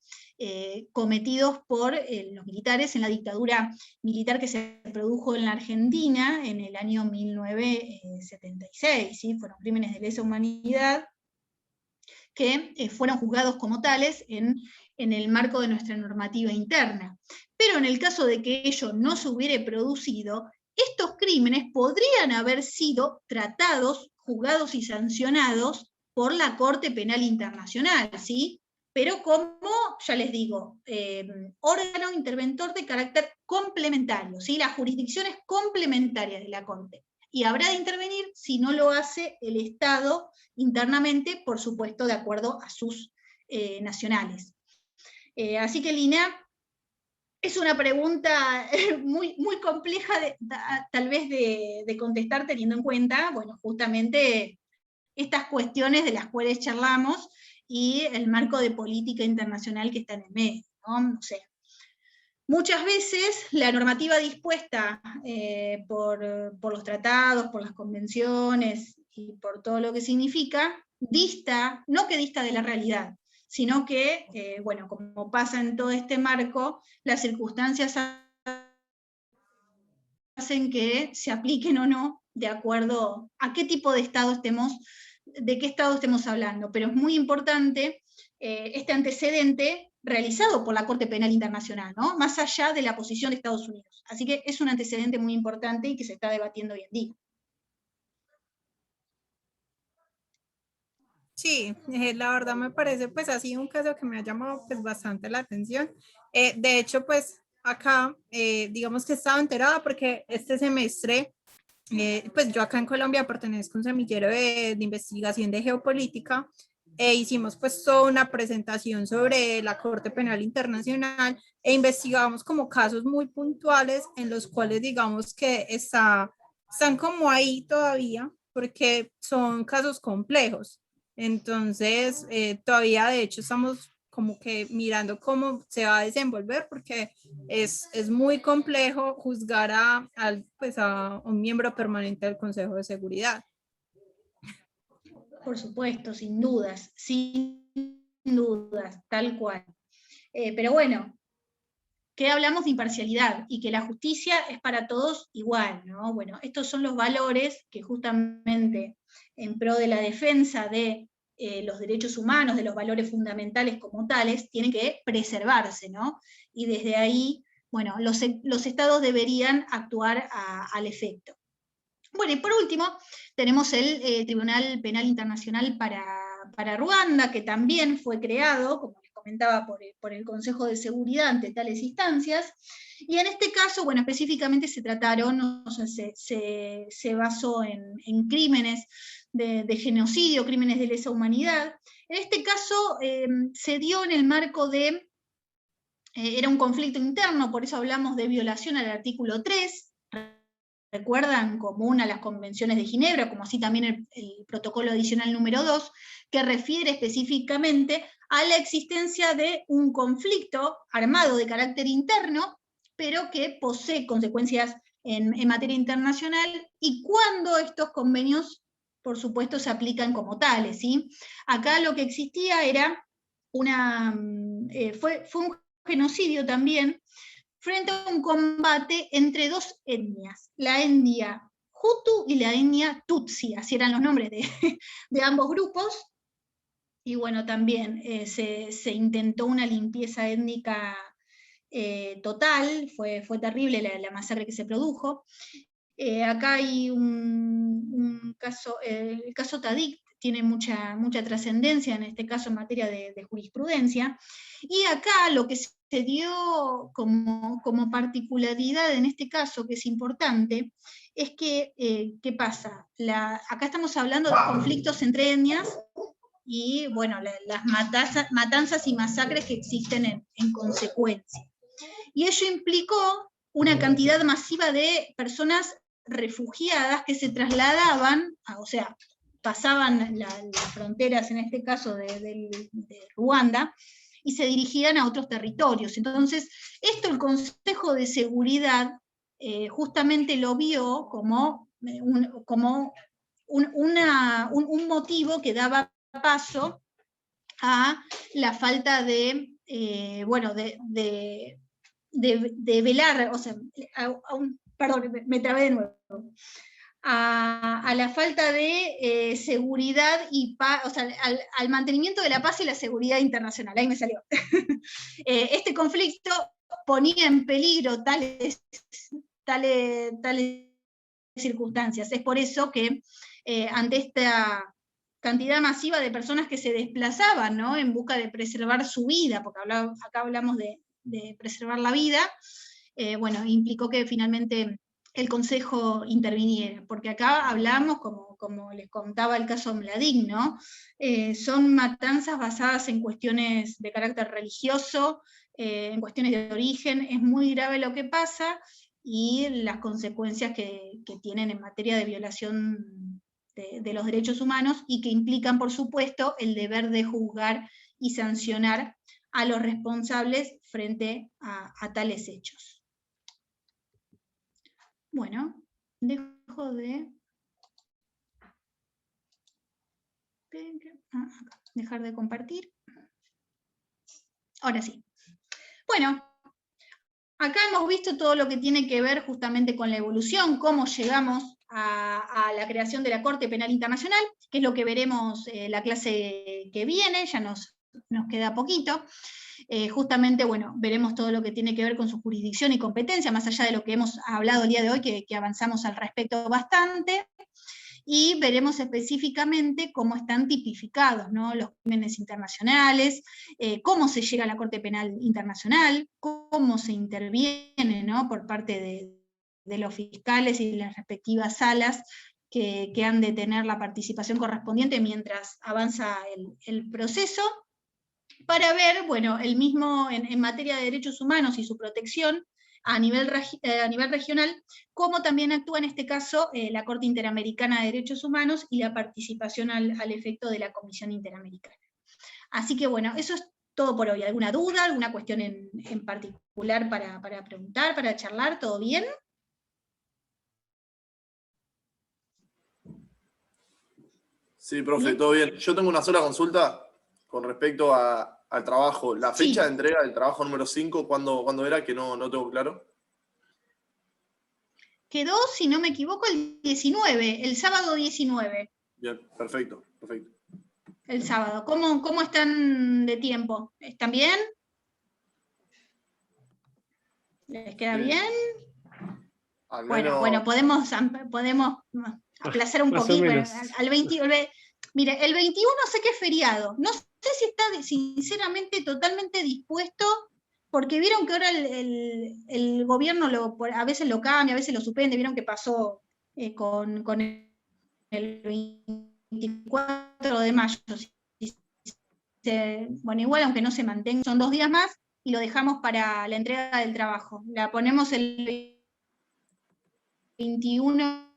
cometidos por los militares en la dictadura militar que se produjo en la Argentina en el año 1976, ¿sí? Fueron crímenes de lesa humanidad que fueron juzgados como tales en el marco de nuestra normativa interna. Pero en el caso de que ello no se hubiera producido, estos crímenes podrían haber sido tratados, juzgados y sancionados por la Corte Penal Internacional, ¿sí? Pero como, ya les digo, órgano interventor de carácter complementario, ¿sí? La jurisdicción es complementaria de la Corte, y habrá de intervenir si no lo hace el Estado internamente, por supuesto, de acuerdo a sus nacionales. Así que, Lina, es una pregunta muy, muy compleja tal vez de contestar, teniendo en cuenta, bueno, justamente estas cuestiones de las cuales charlamos y el marco de política internacional que está en el medio, ¿no? O sea, muchas veces la normativa dispuesta por los tratados, por las convenciones y por todo lo que significa, no que dista de la realidad, sino que, bueno, como pasa en todo este marco, las circunstancias hacen que se apliquen o no de acuerdo a qué tipo de Estado de qué Estado estemos hablando. Pero es muy importante este antecedente realizado por la Corte Penal Internacional, ¿no? Más allá de la posición de Estados Unidos. Así que es un antecedente muy importante y que se está debatiendo hoy en día. Sí, la verdad me parece pues así un caso que me ha llamado pues bastante la atención. De hecho pues acá digamos que estaba enterada porque este semestre pues yo acá en Colombia pertenezco a un semillero de investigación de geopolítica hicimos pues toda una presentación sobre la Corte Penal Internacional e investigamos como casos muy puntuales en los cuales digamos que están como ahí todavía porque son casos complejos. Entonces, todavía de hecho estamos como que mirando cómo se va a desenvolver, porque es muy complejo juzgar pues a un miembro permanente del Consejo de Seguridad. Por supuesto, sin dudas, tal cual. Pero bueno, que hablamos de imparcialidad y que la justicia es para todos igual, ¿no? Bueno, estos son los valores que justamente en pro de la defensa de los derechos humanos, de los valores fundamentales como tales, tienen que preservarse, ¿no? Y desde ahí, bueno, los estados deberían actuar al efecto. Bueno, y por último, tenemos el Tribunal Penal Internacional para Ruanda, que también fue creado, como les comentaba, por el Consejo de Seguridad ante tales instancias, y en este caso, bueno, específicamente se trataron, o sea, se basó en crímenes de genocidio, crímenes de lesa humanidad. En este caso se dio en el marco de, era un conflicto interno, por eso hablamos de violación al artículo 3, recuerdan, común a las convenciones de Ginebra, como así también el protocolo adicional número 2, que refiere específicamente a la existencia de un conflicto armado de carácter interno, pero que posee consecuencias en materia internacional, y cuando estos convenios, por supuesto, se aplican como tales, ¿sí? Acá lo que existía era fue un genocidio también, frente a un combate entre dos etnias, la etnia Hutu y la etnia Tutsi, así eran los nombres de ambos grupos, y bueno, también se intentó una limpieza étnica total, fue terrible la masacre que se produjo. Acá hay un caso, el caso Tadic tiene mucha trascendencia en este caso en materia de jurisprudencia, y acá lo que se dio como particularidad en este caso, que es importante, es que, ¿qué pasa? Acá estamos hablando de conflictos entre etnias, y bueno, las matanzas y masacres que existen en consecuencia. Y ello implicó una cantidad masiva de personas refugiadas que se trasladaban, o sea, pasaban las fronteras, en este caso de Ruanda, y se dirigían a otros territorios. Entonces, esto el Consejo de Seguridad justamente lo vio como un motivo que daba paso a la falta de, bueno, de velar, o sea, perdón, me trabé de nuevo, a la falta de seguridad y paz, o sea, al mantenimiento de la paz y la seguridad internacional, ahí me salió. Este conflicto ponía en peligro tales circunstancias. Es por eso que ante esta cantidad masiva de personas que se desplazaban, ¿no?, en busca de preservar su vida, porque acá hablamos de preservar la vida, bueno, implicó que finalmente el Consejo interviniera, porque acá hablamos, como les contaba el caso Mladic, ¿no? Son matanzas basadas en cuestiones de carácter religioso, en cuestiones de origen. Es muy grave lo que pasa, y las consecuencias que tienen en materia de violación de los derechos humanos, y que implican, por supuesto, el deber de juzgar y sancionar a los responsables frente a tales hechos. Bueno, dejo de dejar de compartir. Ahora sí. Bueno, acá hemos visto todo lo que tiene que ver justamente con la evolución, cómo llegamos a la creación de la Corte Penal Internacional, que es lo que veremos la clase que viene, ya nos queda poquito. Justamente, bueno, veremos todo lo que tiene que ver con su jurisdicción y competencia, más allá de lo que hemos hablado el día de hoy, que avanzamos al respecto bastante, y veremos específicamente cómo están tipificados, ¿no?, los crímenes internacionales, cómo se llega a la Corte Penal Internacional, cómo se interviene, ¿no?, por parte de los fiscales y de las respectivas salas que han de tener la participación correspondiente mientras avanza el proceso, para ver, bueno, el mismo en materia de derechos humanos y su protección, a nivel regional, como también actúa en este caso la Corte Interamericana de Derechos Humanos y la participación al efecto de la Comisión Interamericana. Así que bueno, eso es todo por hoy. ¿Alguna duda, alguna cuestión en particular para preguntar, para charlar? ¿Todo bien? Sí, profe, ¿Bien? todo bien. Yo tengo una sola consulta con respecto al trabajo. La Sí. fecha de entrega del trabajo número 5, ¿cuándo era? Que no tengo claro. Quedó, si no me equivoco, el 19, el sábado 19. Bien, perfecto, perfecto. El sábado. ¿Cómo están de tiempo? ¿Están bien? ¿Les queda Sí. bien? Al menos, Bueno, podemos aplazar un Más o poquito. menos. Al 20, mire, el 21 sé que es feriado. No sé si está sinceramente totalmente dispuesto, porque vieron que ahora el gobierno a veces lo cambia, a veces lo suspende. Vieron que pasó con el 24 de mayo. Bueno, igual aunque no se mantenga, son 2 días más y lo dejamos para la entrega del trabajo. La ponemos el 21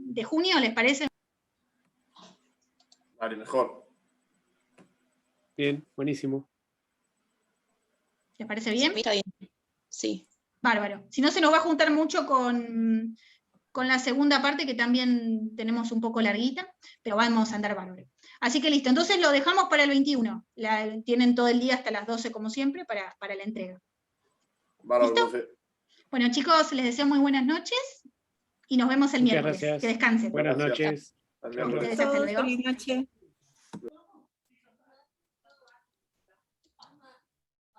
de junio, ¿les parece? vale, mejor. Bien, buenísimo. ¿Les parece bien? Está bien. Sí. Bárbaro. Si no, se nos va a juntar mucho con la segunda parte, que también tenemos un poco larguita, pero vamos a andar bárbaro. Así que listo, entonces lo dejamos para el 21. Tienen todo el día hasta las 12, como siempre, para la entrega. Bárbaro, ¿Listo? profe. Bueno, chicos, les deseo muy buenas noches y nos vemos el Muchas miércoles. gracias. Que descansen. Buenas Gracias. noches. Hasta el Chao, miércoles. Hasta Todos, luego. feliz noche.